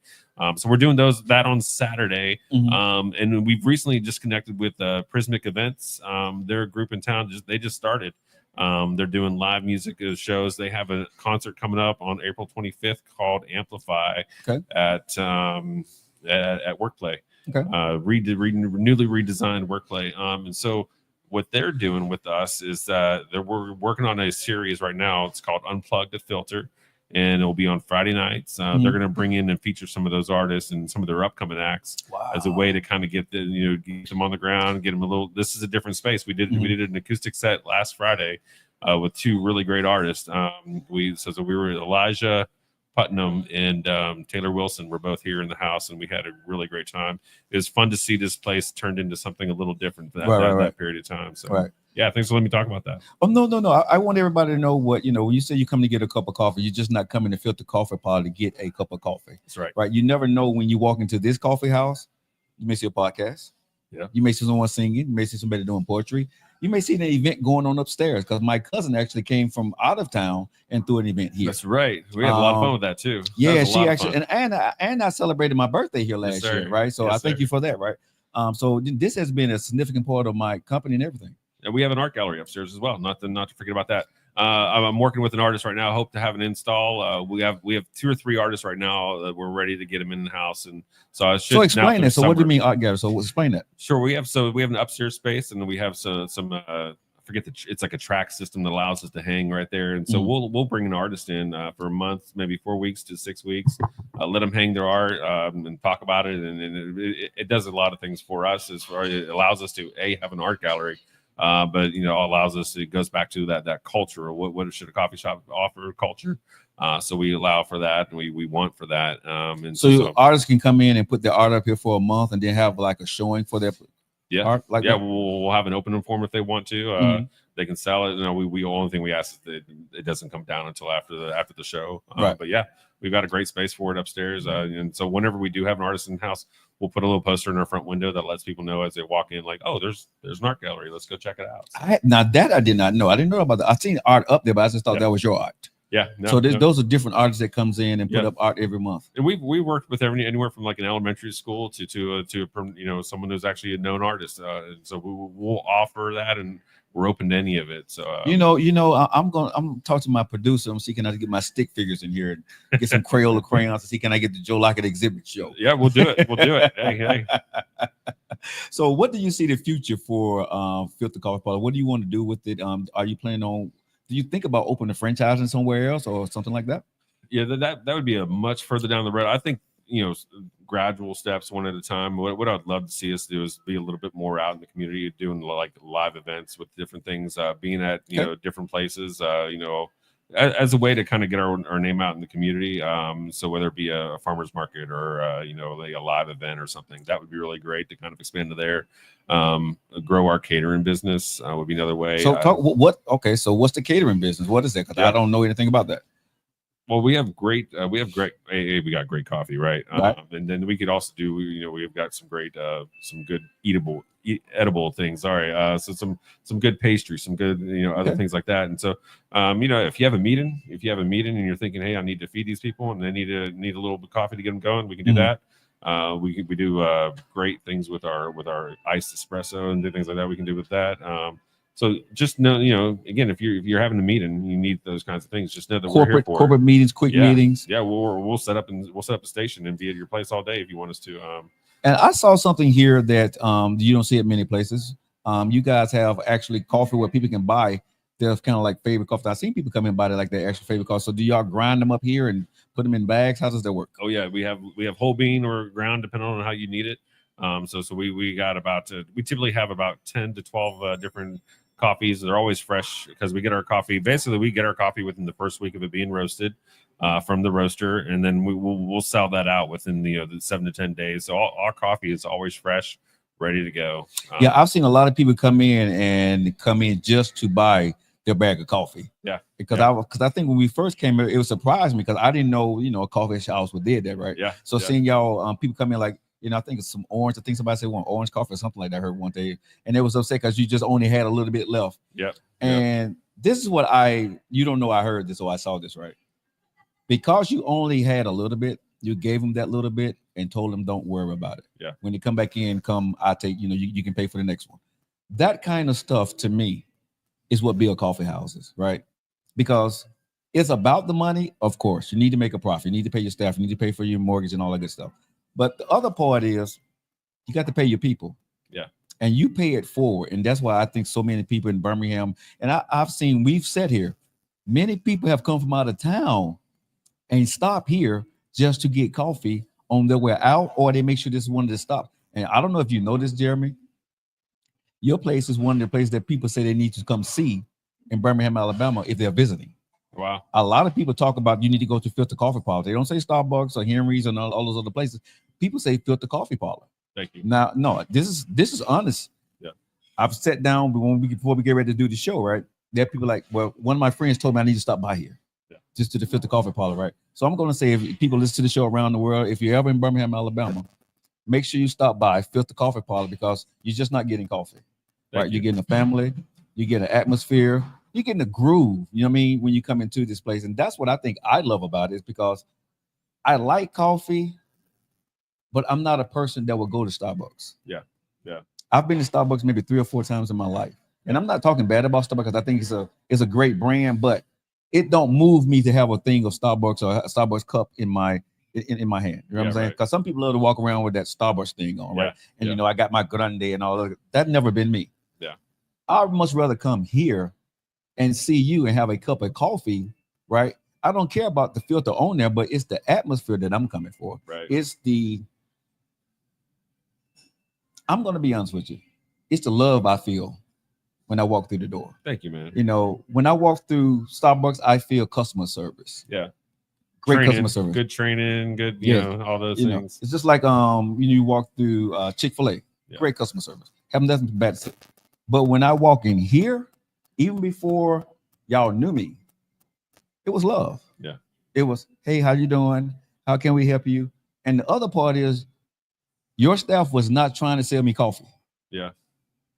So we're doing that on Saturday. And we've recently just connected with Prismic Events. They're a group in town. They just started. They're doing live music shows. They have a concert coming up on April 25th called Amplify at Workplay. Okay. Newly redesigned Workplay. And so what they're doing with us is that we're working on a series right now. It's called Unplugged to Filter, and it'll be on Friday nights. They're going to bring in and feature some of those artists and some of their upcoming acts as a way to kind of get them on the ground, get them a little. This is a different space. We did an acoustic set last Friday with two really great artists. We were Elijah Putnam and Taylor Wilson were both here in the house, and we had a really great time. It was fun to see this place turned into something a little different for that period of time. So yeah, thanks for letting me talk about that. Oh, no. I want everybody to know what, when you say you come to get a cup of coffee, you're just not coming to Filter-Coffee Parlor to get a cup of coffee. That's right. Right. You never know when you walk into this coffee house, you may see a podcast. Yeah. You may see someone singing. You may see somebody doing poetry. You may see an event going on upstairs because my cousin actually came from out of town and threw an event here. That's right. We had a lot of fun with that too. Yeah, she actually and I celebrated my birthday here last year, right? So I thank you for that, right? So this has been a significant part of my company and everything. And we have an art gallery upstairs as well. Not to forget about that. I'm working with an artist right now. I hope to have an install. We have 2 or 3 artists right now that we're ready to get them in the house, and so I should. So explain that. So what do you mean art gallery? So explain that. Sure. We have an upstairs space, and we have some forget it's like a track system that allows us to hang right there. And so we'll bring an artist in for a month, maybe 4 weeks to 6 weeks, let them hang their art and talk about it. And it does a lot of things for us as far as it allows us to have an art gallery. But allows us. It goes back to that culture. What should a coffee shop offer? Culture. So we allow for that, and we want for that. And so artists can come in and put their art up here for a month, and then have like a showing for their art. Like we'll have an open form if they want to. They can sell it. We only thing we ask is that it doesn't come down until after the show. Right. But yeah, we've got a great space for it upstairs. And so whenever we do have an artist in house, we'll put a little poster in our front window that lets people know as they walk in, like, oh, there's an art gallery. Let's go check it out. So. Now that I did not know. I didn't know about that. I seen art up there, but I just thought that was your art. Yeah. Those are different artists that comes in and put up art every month. And we worked with anywhere from like an elementary school to someone who's actually a known artist. So we'll offer that, and we're open to any of it. So I'm talking to my producer. I'm see can I get my stick figures in here and get some Crayola crayons to see can I get the Joe Lockett exhibit show. Yeah, we'll do it. We'll do it. Hey. So what do you see the future for Filter-Coffee Parlor? What do you want to do with it? Are you planning on? Do you think about opening a franchising somewhere else or something like that? Yeah, that would be a much further down the road. I think gradual steps, one at a time. What I'd love to see us do is be a little bit more out in the community, doing like live events with different things, being at different places, as a way to kind of get our name out in the community. So whether it be a farmer's market or like a live event or something, that would be really great to kind of expand to there. Grow our catering business would be another way. So so what's the catering business? What is that? Because I don't know anything about that. Well, we got great coffee, right? Right. And then we could also do, we've got some great, some good edible things. Sorry. So some good pastry, some good, other things like that. And so, if you have a meeting and you're thinking, hey, I need to feed these people and they need a little bit of coffee to get them going, we can do that. We do great things with our iced espresso and things like that. We can do with that. So just know, again, if you're having a meeting, you need those kinds of things. Just know that we're here for corporate meetings, quick meetings. Yeah, we'll set up a station and be at your place all day if you want us to. And I saw something here that you don't see at many places. You guys have actually coffee where people can buy their kind of like favorite coffee. I've seen people come in and buy like their actual favorite coffee. So do y'all grind them up here and put them in bags? How does that work? Oh yeah, we have whole bean or ground depending on how you need it. So we got we typically have about 10 to 12 different coffees. They're always fresh because we get our coffee. Basically, we get our coffee within the first week of it being roasted from the roaster, and then we'll sell that out within the 7 to 10 days. So our coffee is always fresh, ready to go. Yeah, I've seen a lot of people come in just to buy their bag of coffee. Yeah, because I think when we first came here, it was surprised me because I didn't know a coffee house would did that, right? Yeah. So seeing y'all people come in like. I think it's some orange. I think somebody said want orange coffee or something like that. I heard one day, and it was upset because you just only had a little bit left. Yeah. And this is what you don't know. I heard this or I saw this, right? Because you only had a little bit, you gave them that little bit and told them don't worry about it. Yeah. When they come back in, I take. You can pay for the next one. That kind of stuff to me is what build coffee houses, right? Because it's about the money. Of course, you need to make a profit. You need to pay your staff. You need to pay for your mortgage and all that good stuff. But the other part is you got to pay your people. Yeah. And you pay it forward. And that's why I think so many people in Birmingham, and we've said here, many people have come from out of town and stop here just to get coffee on their way out, or they make sure this is one of the stops. And I don't know if you know this, Jeremy. Your place is one of the places that people say they need to come see in Birmingham, Alabama, if they're visiting. Wow. A lot of people talk about you need to go to Filter-Coffee Parlor. They don't say Starbucks or Henry's and all those other places. People say Filter-Coffee Parlor. Thank you. Now, no, this is honest. Yeah. I've sat down before we get ready to do the show, right? There are people like, well, one of my friends told me I need to stop by here. Yeah. Just to the Filter-Coffee Parlor, right? So I'm going to say, if people listen to the show around the world, if you're ever in Birmingham, Alabama, make sure you stop by Filter-Coffee Parlor because you're just not getting coffee, right? You're getting a family, you get an atmosphere, you're getting a groove, you know what I mean, when you come into this place. And that's what I think I love about it, is because I like coffee, but I'm not a person that will go to Starbucks. Yeah. Yeah. I've been to Starbucks maybe 3 or 4 times in my life. And I'm not talking bad about Starbucks because I think it's a great brand, but it don't move me to have a thing of Starbucks or a Starbucks cup in my hand. You know what I'm saying? Because some people love to walk around with that Starbucks thing on, right? And I got my grande and all that. That's never been me. Yeah. I'd much rather come here and see you and have a cup of coffee, right? I don't care about the filter on there, but it's the atmosphere that I'm coming for. Right. I'm going to be honest with you. It's the love I feel when I walk through the door. Thank you, man. You know, when I walk through Starbucks, I feel customer service. Yeah. Great customer service. Good training, good, you know, all those things. It's just like when you walk through Chick-fil-A, great customer service. Have nothing bad to say. But when I walk in here, even before y'all knew me, it was love. Yeah. It was, hey, how you doing? How can we help you? And the other part is your staff was not trying to sell me coffee. Yeah.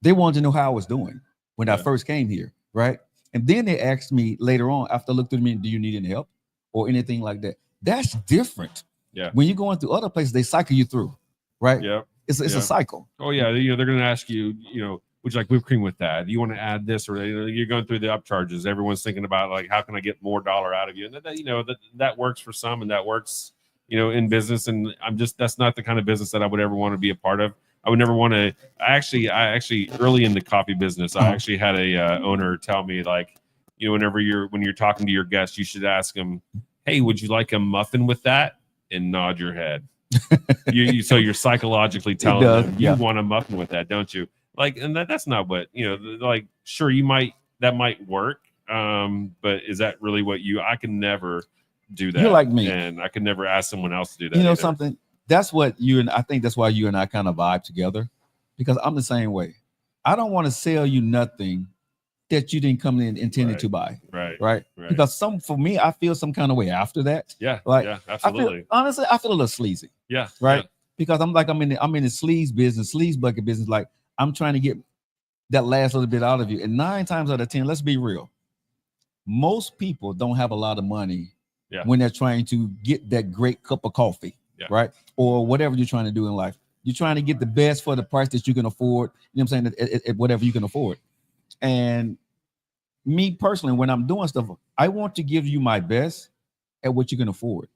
They wanted to know how I was doing when I first came here, right? And then they asked me later on, after I looked at me, do you need any help or anything like that? That's different. Yeah. When you're going through other places, they cycle you through, right? Yeah. It's a cycle. Oh yeah. You know, they're going to ask you, you know, would you like whipped cream with that? Do you want to add this, or you're going through the upcharges? Everyone's thinking about like, how can I get more dollar out of you? And that, you know, that works for some, and that works, you know, in business. And that's not the kind of business that I would ever want to be a part of. I would never want to. I actually early in the coffee business, I actually had a owner tell me, like, you know, when you're talking to your guests, you should ask them, hey, would you like a muffin with that? And nod your head. So you're psychologically telling them you want a muffin with that, don't you? Like, and that's not what, you know, like, sure, that might work. But is that really what I can never do that. You're like me. And I could never ask someone else to do that. You know either. something? That's what I think that's why you and I kind of vibe together, because I'm the same way. I don't want to sell you nothing that you didn't come in intended to buy. Right. Because for me, I feel some kind of way after that. Yeah. Like, yeah, absolutely. Honestly, I feel a little sleazy. Yeah. Right. Yeah. Because I'm in the sleaze bucket business. Like, I'm trying to get that last little bit out of you. And 9 times out of 10, let's be real, most people don't have a lot of money when they're trying to get that great cup of coffee, right? Or whatever you're trying to do in life. You're trying to get the best for the price that you can afford. You know what I'm saying? At whatever you can afford. And me personally, when I'm doing stuff, I want to give you my best at what you can afford.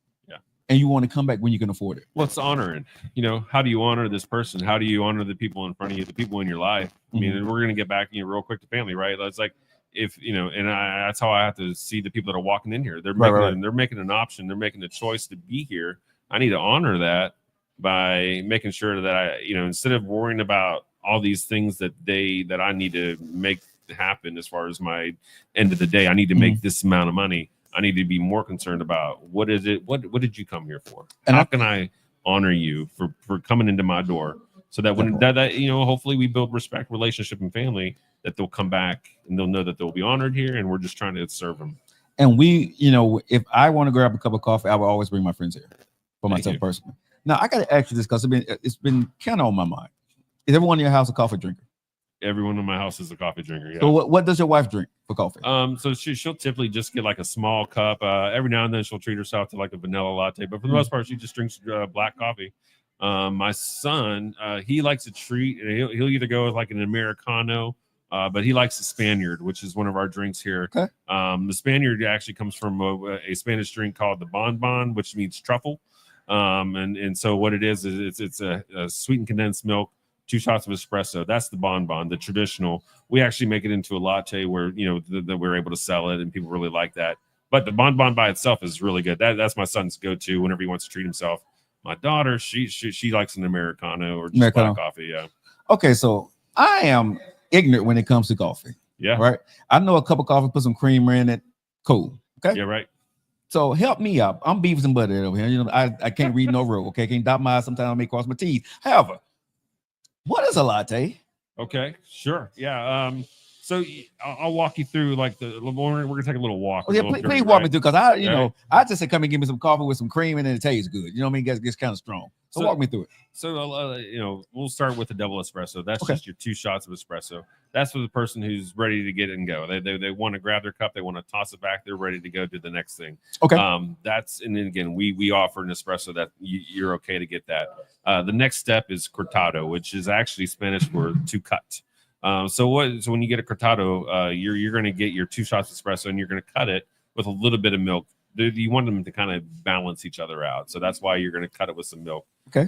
And you want to come back when you can afford it. Well, it's honoring. You know, how do you honor this person? How do you honor the people in front of you, the people in your life? I mean, and we're going to get back, real quick to family, right? It's like, if, and that's how I have to see the people that are walking in here. They're making an option. They're making a choice to be here. I need to honor that by making sure that I, instead of worrying about all these things that I need to make happen as far as my end of the day, I need to make this amount of money. I need to be more concerned about what is it? What did you come here for? And how can I honor you for coming into my door, so that when that hopefully we build respect, relationship, and family, that they'll come back and they'll know that they'll be honored here, and we're just trying to serve them. And we, if I want to grab a cup of coffee, I will always bring my friends here for myself personally. Now I got to ask you this because it's been kind of on my mind. Is everyone in your house a coffee drinker? Everyone in my house is a coffee drinker. Yeah. So what does your wife drink for coffee? So she'll typically just get like a small cup. Every now and then she'll treat herself to like a vanilla latte, but for the most part, she just drinks black coffee. My son, he likes a treat, and he'll either go with like an Americano, but he likes the Spaniard, which is one of our drinks here. Okay. The Spaniard actually comes from a Spanish drink called the bonbon, which means truffle. And so what it is it's a sweetened condensed milk, 2 shots of espresso. That's the bonbon, the traditional. We actually make it into a latte where that we're able to sell it, and people really like that. But the bonbon by itself is really good. That's my son's go-to whenever he wants to treat himself. My daughter, she likes an Americano or just black coffee. Yeah. Okay, so I am ignorant when it comes to coffee. Yeah. Right. I know a cup of coffee, put some creamer in it. Cool. Okay. Yeah. Right. So help me out. I'm Beavis and Butthead over here. I can't read no road. Okay, can't dot my eyes. Sometimes I may cross my T's. However, what is a latte? Okay, sure. Yeah. So I'll walk you through we're gonna take a little walk. Oh, yeah, please walk me through, because I just say come and give me some coffee with some cream and then it tastes good. You know what I mean? It gets kind of strong. So walk me through it. So we'll start with a double espresso. That's just your 2 shots of espresso. That's for the person who's ready to get it and go. They want to grab their cup, they want to toss it back, they're ready to go do the next thing. Okay. And then again, we offer an espresso that you're okay to get that. The next step is cortado, which is actually Spanish for to cut. So when you get a cortado, you're going to get your 2 shots of espresso, and you're going to cut it with a little bit of milk. You want them to kind of balance each other out. So that's why you're going to cut it with some milk. Okay.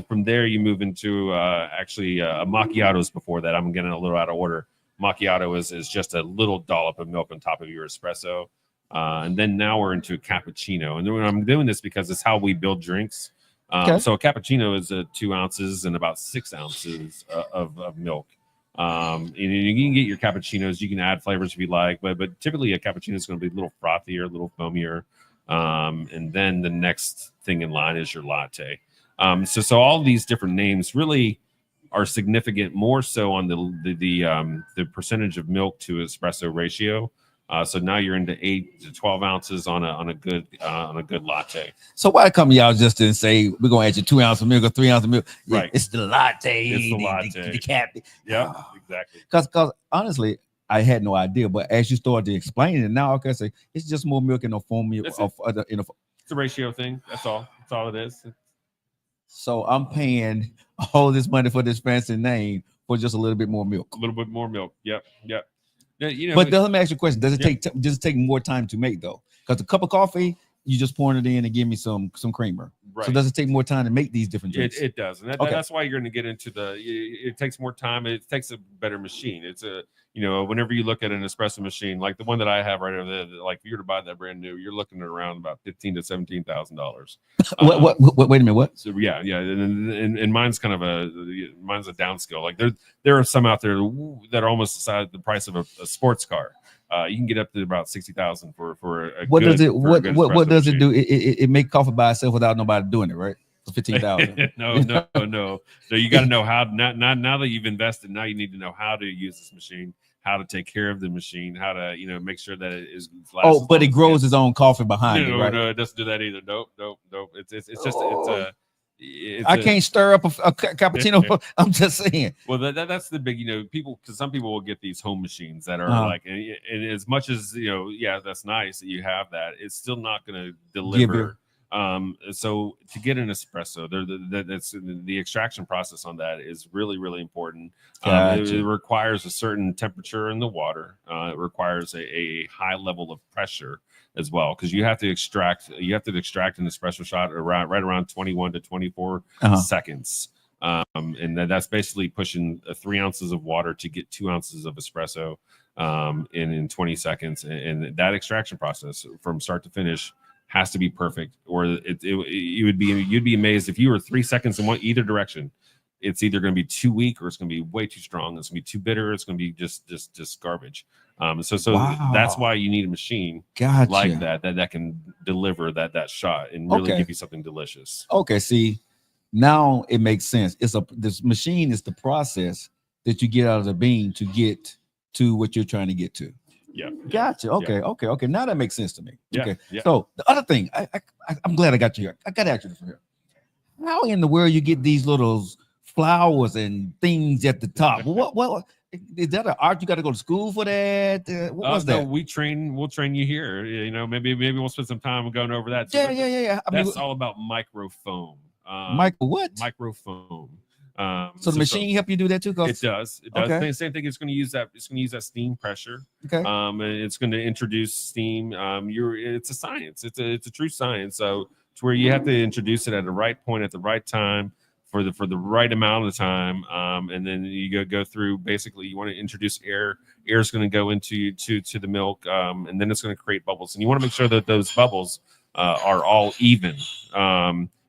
From there, you move into a macchiatos before that. I'm getting a little out of order. Macchiato is just a little dollop of milk on top of your espresso. And then now we're into a cappuccino. And then I'm doing this because it's how we build drinks. So a cappuccino is 2 ounces and about 6 ounces of milk. And you can get your cappuccinos. You can add flavors if you like, but typically a cappuccino is going to be a little frothier, a little foamier. And then the next thing in line is your latte. So all these different names really are significant, more so on the percentage of milk to espresso ratio. So now you're into 8 to 12 ounces on a good latte. So why come y'all just didn't say we're gonna add you 2 ounces of milk or 3 ounces of milk? Right, it's the latte. It's the latte. The cap. Yeah, exactly. Because honestly, I had no idea. But as you started to explain it, now I can say it's just more milk in a foam. It's a ratio thing. That's all. That's all it is. So I'm paying all this money for this fancy name for just a little bit more milk. A little bit more milk. Yep. But let me ask you a question. Does it take more time to make though? Because a cup of coffee, you just pour it in and give me some creamer. Right. So does it take more time to make these different drinks? It does, and that's why you're going to get into it takes more time. It takes a better machine. It's whenever you look at an espresso machine like the one that I have right over there, like if you were to buy that brand new, you're looking at around about $15,000 to $17,000. What? Wait a minute. What? So yeah, and mine's kind of mine's a downscale. Like there are some out there that are almost the price of a sports car. You can get up to about $60,000 for a what good, does it what does machine. it do? It make coffee by itself without nobody doing it, right? For $15,000. No. So you got to know how. Now that you've invested, now you need to know how to use this machine, how to take care of the machine, how to make sure that it is. But it grows its own coffee behind it, right? No, it doesn't do that either. Nope. It's just I can't stir up a cappuccino. I'm just saying. Well, that's the big, people, because some people will get these home machines that are like, and as much as that's nice that you have that, it's still not going to deliver. So to get an espresso, that's the extraction process on that is really, really important. Gotcha. It requires a certain temperature in the water. It requires a high level of pressure as well, because you have to extract an espresso shot right around 21 to 24 seconds. And that's basically pushing 3 ounces of water to get 2 ounces of espresso in 20 seconds. And that extraction process from start to finish has to be perfect, or you'd be amazed if you were 3 seconds in either direction. It's either going to be too weak or it's going to be way too strong. It's going to be too bitter. It's going to be just garbage. So wow. That's why you need a machine like that can deliver that shot and really give you something delicious. Okay, see, now it makes sense. This machine is the process that you get out of the bean to get to what you're trying to get to. Yeah. Gotcha. Okay. Now that makes sense to me. Yeah. Okay. Yeah. So the other thing, I'm glad I got you here. I got to ask you this from here. How in the world you get these little flowers and things at the top? What is that an art? You got to go to school for that? What was that? We'll train you here. Maybe we'll spend some time going over that. So yeah. That's all about microfoam. Microfoam. So the machine help you do that too? It does. Okay. Same thing. It's going to use that steam pressure. Okay. And it's going to introduce steam. It's a science. It's a true science. So it's where you have to introduce it at the right point at the right time for the right amount of time. And then you go through. Basically, you want to introduce air. Air is going to go into the milk, and then it's going to create bubbles. And you want to make sure that those bubbles are all even.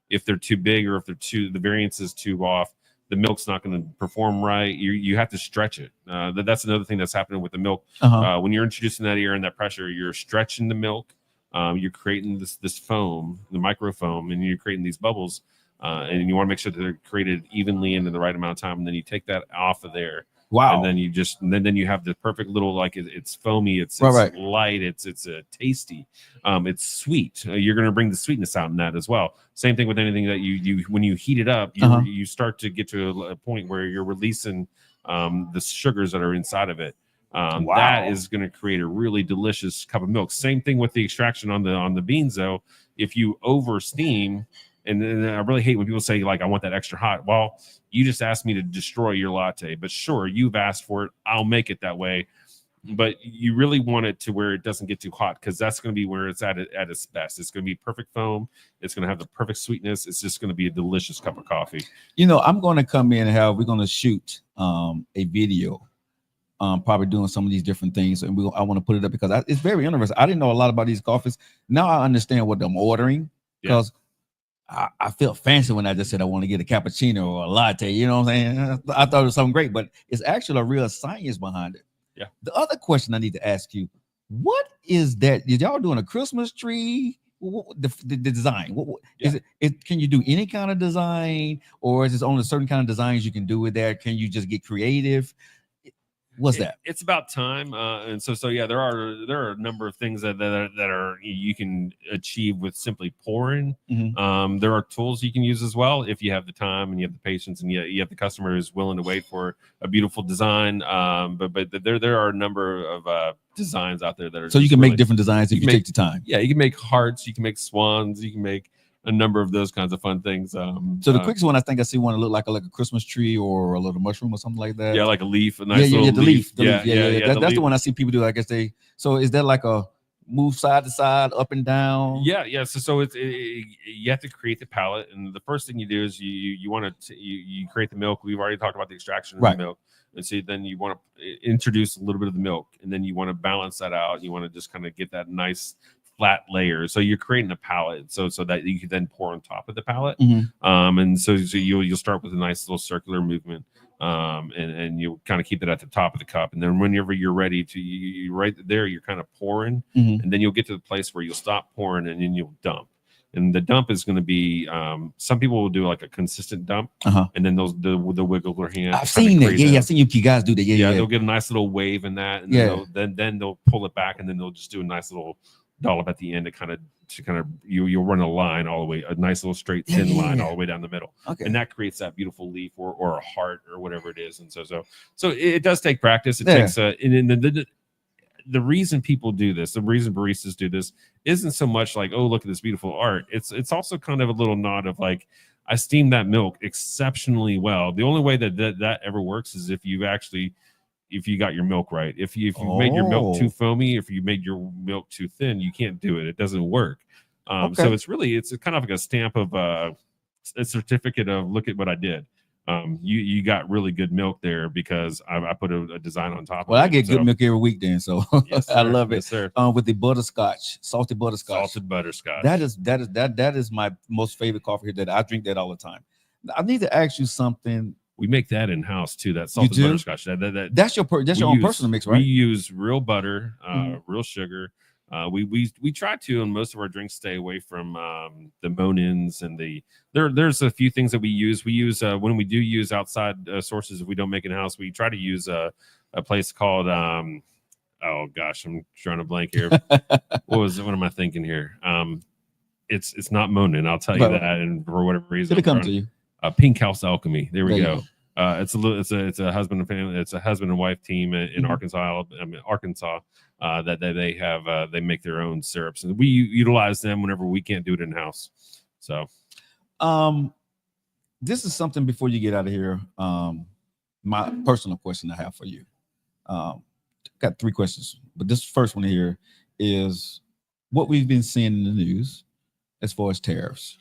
If they're too big or if the variance is too off, the milk's not going to perform right. You have to stretch it. That's another thing that's happening with the milk. When you're introducing that air and that pressure, you're stretching the milk. You're creating this foam, the microfoam, and you're creating these bubbles. And you want to make sure that they're created evenly and in the right amount of time. And then you take that off of there. Wow. And then then you have the perfect little, like it's foamy, it's right. light, it's tasty, it's sweet. You're going to bring the sweetness out in that as well. Same thing with anything that you when you heat it up, you start to get to a point where you're releasing the sugars that are inside of it. Wow. That is going to create a really delicious cup of milk. Same thing with the extraction on the beans though. If you over steam, and I really hate when people say like I want that extra hot. Well, you just asked me to destroy your latte, but sure, you've asked for it. I'll make it that way. But you really want it to where it doesn't get too hot, because that's going to be where it's at its best. It's going to be perfect foam. It's going to have the perfect sweetness. It's just going to be a delicious cup of coffee. I'm going to come in and we're going to shoot a video probably doing some of these different things, and I want to put it up because it's very interesting. I didn't know a lot about these coffees. Now I understand what I'm ordering because I felt fancy when I just said I want to get a cappuccino or a latte. You know what I'm saying? I thought it was something great, but it's actually a real science behind it. Yeah. The other question I need to ask you: what is that? Did y'all doing a Christmas tree? The design? Is it? Can you do any kind of design, or is it only certain kind of designs you can do with that? Can you just get creative? What's that? It's about time, and so yeah, there are a number of things that are you can achieve with simply pouring. Mm-hmm. There are tools you can use as well if you have the time and you have the patience and you have the customer who's willing to wait for a beautiful design. But there are a number of designs out there that are so you can make different designs if you take the time. Yeah, you can make hearts, you can make swans, you can make a number of those kinds of fun things. So the quickest one, I think I see one that look like a Christmas tree or a little mushroom or something like that. Yeah, like a leaf, a nice little leaf. Yeah. That's the one I see people do. I guess so is that like a move side to side, up and down? Yeah. So you have to create the palette, and the first thing you do is you want to you create the milk. We've already talked about the extraction of the milk, and so then you want to introduce a little bit of the milk, and then you want to balance that out. You want to just kind of get that nice flat layer. So you're creating a palette so that you can then pour on top of the palette. Mm-hmm. And so you'll start with a nice little circular movement. And you'll kind of keep it at the top of the cup. And then whenever you're ready to, you right there, you're kind of pouring. Mm-hmm. And then you'll get to the place where you'll stop pouring and then you'll dump. And the dump is going to be, some people will do like a consistent dump, and then they'll wiggle their hand. I've seen that. Yeah, I've seen you guys do that. Yeah. They'll get a nice little wave in that, and then they'll pull it back, and then they'll just do a nice little dollop at the end to kind of you'll run a line all the way, a nice little straight thin line all the way down the middle, and that creates that beautiful leaf or a heart or whatever it is. And so it does take practice. It takes the reason people do this, the reason baristas do this, isn't so much like, oh, look at this beautiful art. It's also kind of a little nod of like, I steamed that milk exceptionally well. The only way that ever works is if you got your milk right. If you made your milk too foamy, if you made your milk too thin, you can't do it. It doesn't work. So it's kind of like a stamp of a certificate of look at what I did. You got really good milk there because I put a design on top. Well, I get good milk every week then, so yes, I love it. Yes, sir. With the salted butterscotch. That is my most favorite coffee here. That I drink that all the time. I need to ask you something. We make that in house too. That salted butterscotch. That's your own personal mix, right? We use real butter, real sugar. We try to in most of our drinks stay away from the moan-ins and there's a few things that we use. We use when we do use outside sources. If we don't make it in house, we try to use a place called oh gosh, I'm trying to blank here. What am I thinking here? It's not moan-in. I'll tell you that, and for whatever reason, it'll come to you. Pink House Alchemy. There we go. It's a husband and family. It's a husband and wife team in Arkansas. That they have. They make their own syrups, and we utilize them whenever we can't do it in house. So, this is something before you get out of here. My personal question I have for you. Got 3 questions, but this first one here is what we've been seeing in the news as far as tariffs.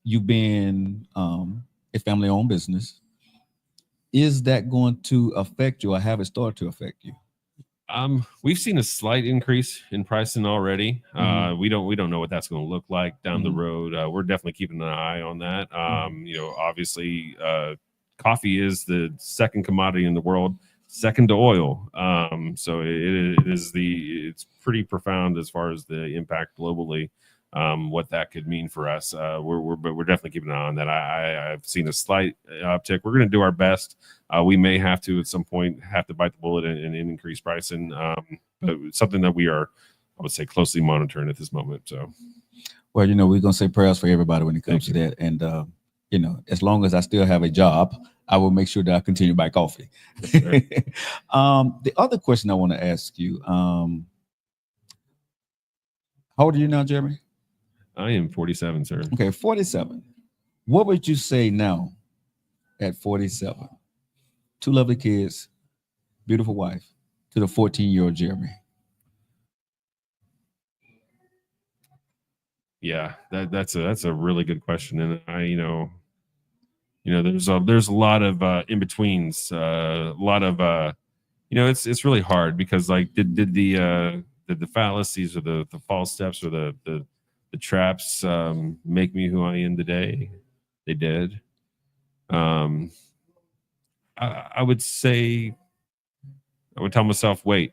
You've been a family-owned business. Is that going to affect you, or have it started to affect you? We've seen a slight increase in pricing already. We don't know what that's going to look like down the road. We're definitely keeping an eye on that. Obviously, coffee is the second commodity in the world, second to oil. So it's pretty profound as far as the impact globally. What that could mean for us. We're definitely keeping an eye on that. I've seen a slight uptick. We're going to do our best. We may have to at some point have to bite the bullet and increase pricing, but it's something that we are, I would say, closely monitoring at this moment. So, well, we're going to say prayers for everybody when it comes to that. And, as long as I still have a job, I will make sure that I continue to buy coffee. Yes, the other question I want to ask you, how old are you now, Jeremy? I am 47, sir. Okay, 47. What would you say now at 47? 2 lovely kids, beautiful wife, to the 14-year-old Jeremy? Yeah, that's a really good question. And there's a lot of in betweens, a lot of it's really hard because like did the fallacies or the false steps or the traps make me who I am today? They did. I would say I would tell myself, wait,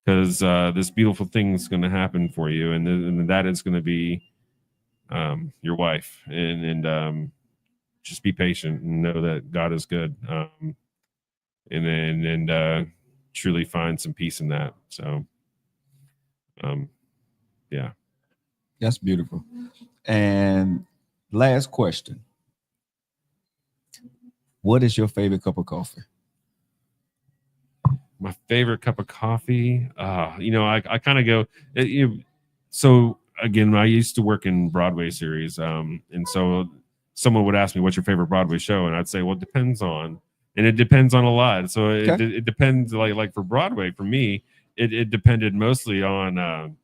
because this beautiful thing is going to happen for you, and that is going to be your wife, and just be patient and know that God is good, and truly find some peace in that. So, yeah, That's beautiful. And last question: what is your favorite cup of coffee? my favorite cup of coffee. I kind of go. So again, I used to work in Broadway series, and so someone would ask me, "What's your favorite Broadway show?" And I'd say, "Well, it depends on," and it depends on a lot. So it depends. Like for Broadway, for me, it depended mostly on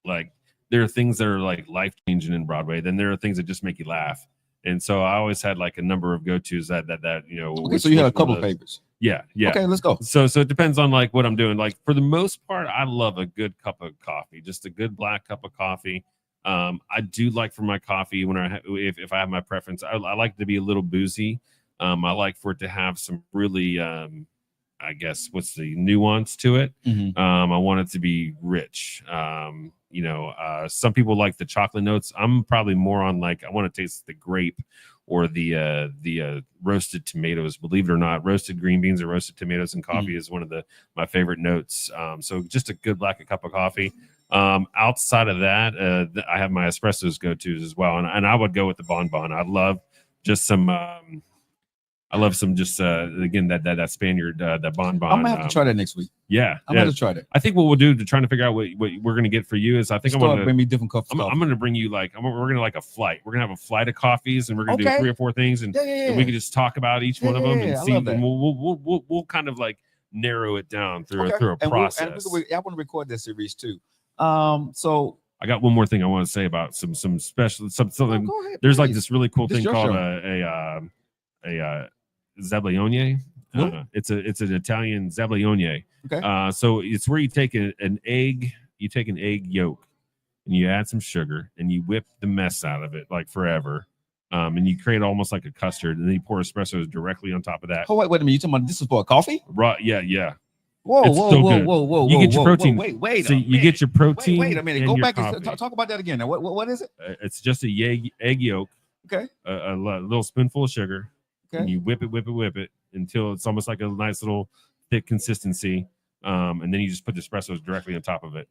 like there are things that are like life changing in Broadway. Then there are things that just make you laugh. And so I always had like a number of go-tos that Okay, so you had a couple of favorites. Yeah. Okay, let's go. So it depends on like what I'm doing. Like for the most part, I love a good cup of coffee, just a good black cup of coffee. I do like for my coffee when if I have my preference, I like to be a little boozy. I like for it to have some really I guess what's the nuance to it. Mm-hmm. I want it to be rich. Some people like the chocolate notes. I'm probably more on like I want to taste the grape or the roasted tomatoes. Believe it or not, roasted green beans or roasted tomatoes in coffee is one of my favorite notes. So just a good black cup of coffee. Outside of that, I have my espressos go-tos as well, and I would go with the bonbon. I love just some. I love some just again that Spaniard that bonbon. I'm gonna have to try that next week. Yeah, I'm gonna try that. I think what we'll do to trying to figure out what we're gonna get for you is I think I'm gonna bring me different cups. I'm gonna bring you like we're gonna like a flight. We're gonna have a flight of coffees and we're gonna do 3 or 4 things and we can just talk about each one of them and see. And we'll kind of like narrow it down through a process. I want to record this series too. So I got one more thing I want to say about some special something. Go ahead, there's please. like this really cool thing called show. a Zablione. It's an Italian Zablione. Okay. So it's where you take an egg yolk and you add some sugar and you whip the mess out of it like forever. And you create almost like a custard and then you pour espressos directly on top of that. Oh, wait a minute. You talking about this is for coffee? Right. Yeah. Whoa. You get your protein. Wait. So you get your protein. Wait a minute. Go back and talk about that again. Now, what is it? It's just a egg yolk. Okay. A little spoonful of sugar. Okay. And you whip it until it's almost like a nice little thick consistency. And then you just put the espressos directly on top of it.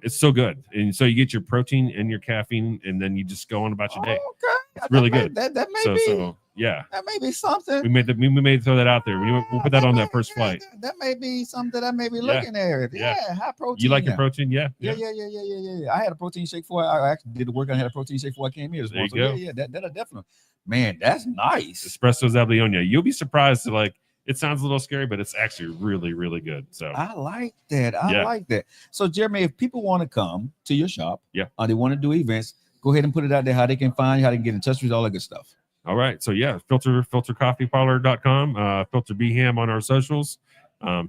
It's so good. And so you get your protein and your caffeine, and then you just go on about your day. Okay. It's really good. That may be. So yeah. That may be something. We made throw that out there. We'll put that on that first flight. That may be something that I may be looking at. Yeah, high protein. You like your protein? Yeah. I had a protein shake before I actually did the work. I had a protein shake before I came here. There you go. Yeah, that'll definitely. Man, that's nice. Espresso Zablione. You'll be surprised to like. It sounds a little scary, but it's actually really, really good. So I like that. I like that. So Jeremy, if people want to come to your shop, they want to do events, go ahead and put it out there how they can find you, how they can get in touch with you, all that good stuff. All right. So filtercoffeeparlor.com, Filter Beham on our socials.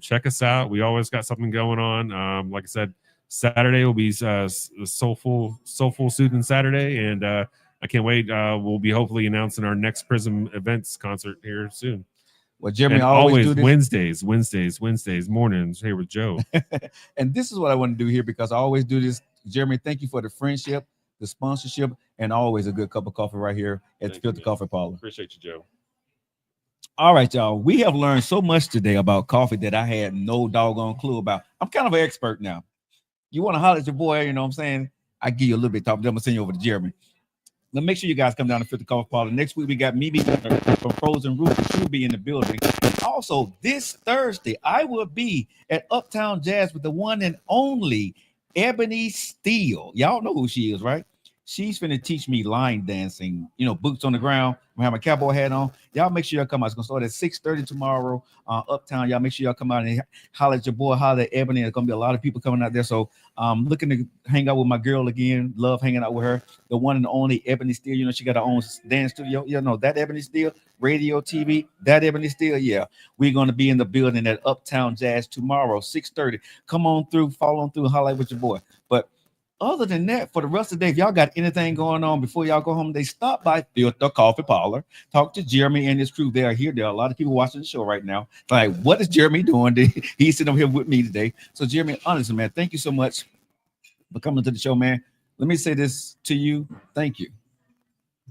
Check us out. We always got something going on. Like I said, Saturday will be Soulful Soothing Saturday, and I can't wait. We'll be hopefully announcing our next Prism Events concert here soon. Well, Jeremy, I always do this. Wednesdays mornings here with Joe. And this is what I want to do here because I always do this. Jeremy, thank you for the friendship, the sponsorship, and always a good cup of coffee right here at the Filter-Coffee Parlor. Appreciate you, Joe. All right, y'all. We have learned so much today about coffee that I had no doggone clue about. I'm kind of an expert now. You want to holler at your boy, you know what I'm saying? I give you a little bit of talk, then I'm going to send you over to Jeremy. Now, make sure you guys come down to Filter-Coffee Parlor. Next week, we got me from Frozen Roof. She'll be in the building. Also, this Thursday, I will be at Uptown Jazz with the one and only Ebony Steele. Y'all know who she is, right? She's finna teach me line dancing, boots on the ground. I'm gonna have my cowboy hat on. Y'all make sure y'all come out. It's gonna start at 6:30 tomorrow, uptown. Y'all make sure y'all come out and holler at your boy, holler at Ebony. There's gonna be a lot of people coming out there. So looking to hang out with my girl again. Love hanging out with her. The one and only Ebony Steele. She got her own dance studio. That Ebony Steele, radio, TV, that Ebony Steele. Yeah, we're gonna be in the building at Uptown Jazz tomorrow, 6:30. Come on through, follow on through, holler with your boy. But other than that, for the rest of the day, if y'all got anything going on before y'all go home, they stop by Filter-Coffee Parlor. Talk to Jeremy and his crew. They are here. There are a lot of people watching the show right now. Like, what is Jeremy doing? He's sitting over here with me today. So, Jeremy, honestly, man, thank you so much for coming to the show, man. Let me say this to you. Thank you.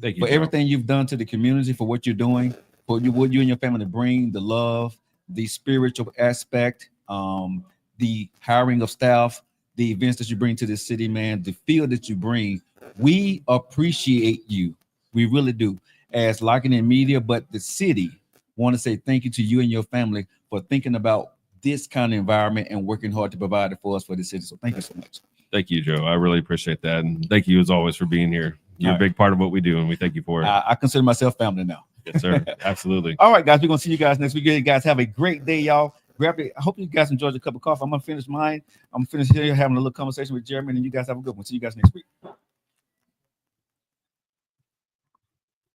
Thank you for everything you've done to the community, for what you're doing, for what you and your family bring, the love, the spiritual aspect, the hiring of staff, the events that you bring to this city, man, the feel that you bring. We appreciate you. We really do. As Locking In Media, but the city want to say thank you to you and your family for thinking about this kind of environment and working hard to provide it for us for the city. So thank you so much. Thank you, Joe. I really appreciate that. And thank you as always for being here. You're a big part of what we do, and we thank you for it. I consider myself family now. Yes, sir. Absolutely. All right, guys, we're going to see you guys next week. You guys have a great day, y'all. Grab it. I hope you guys enjoyed your cup of coffee. I'm going to finish mine. I'm going to finish here having a little conversation with Jeremy, and you guys have a good one. See you guys next week.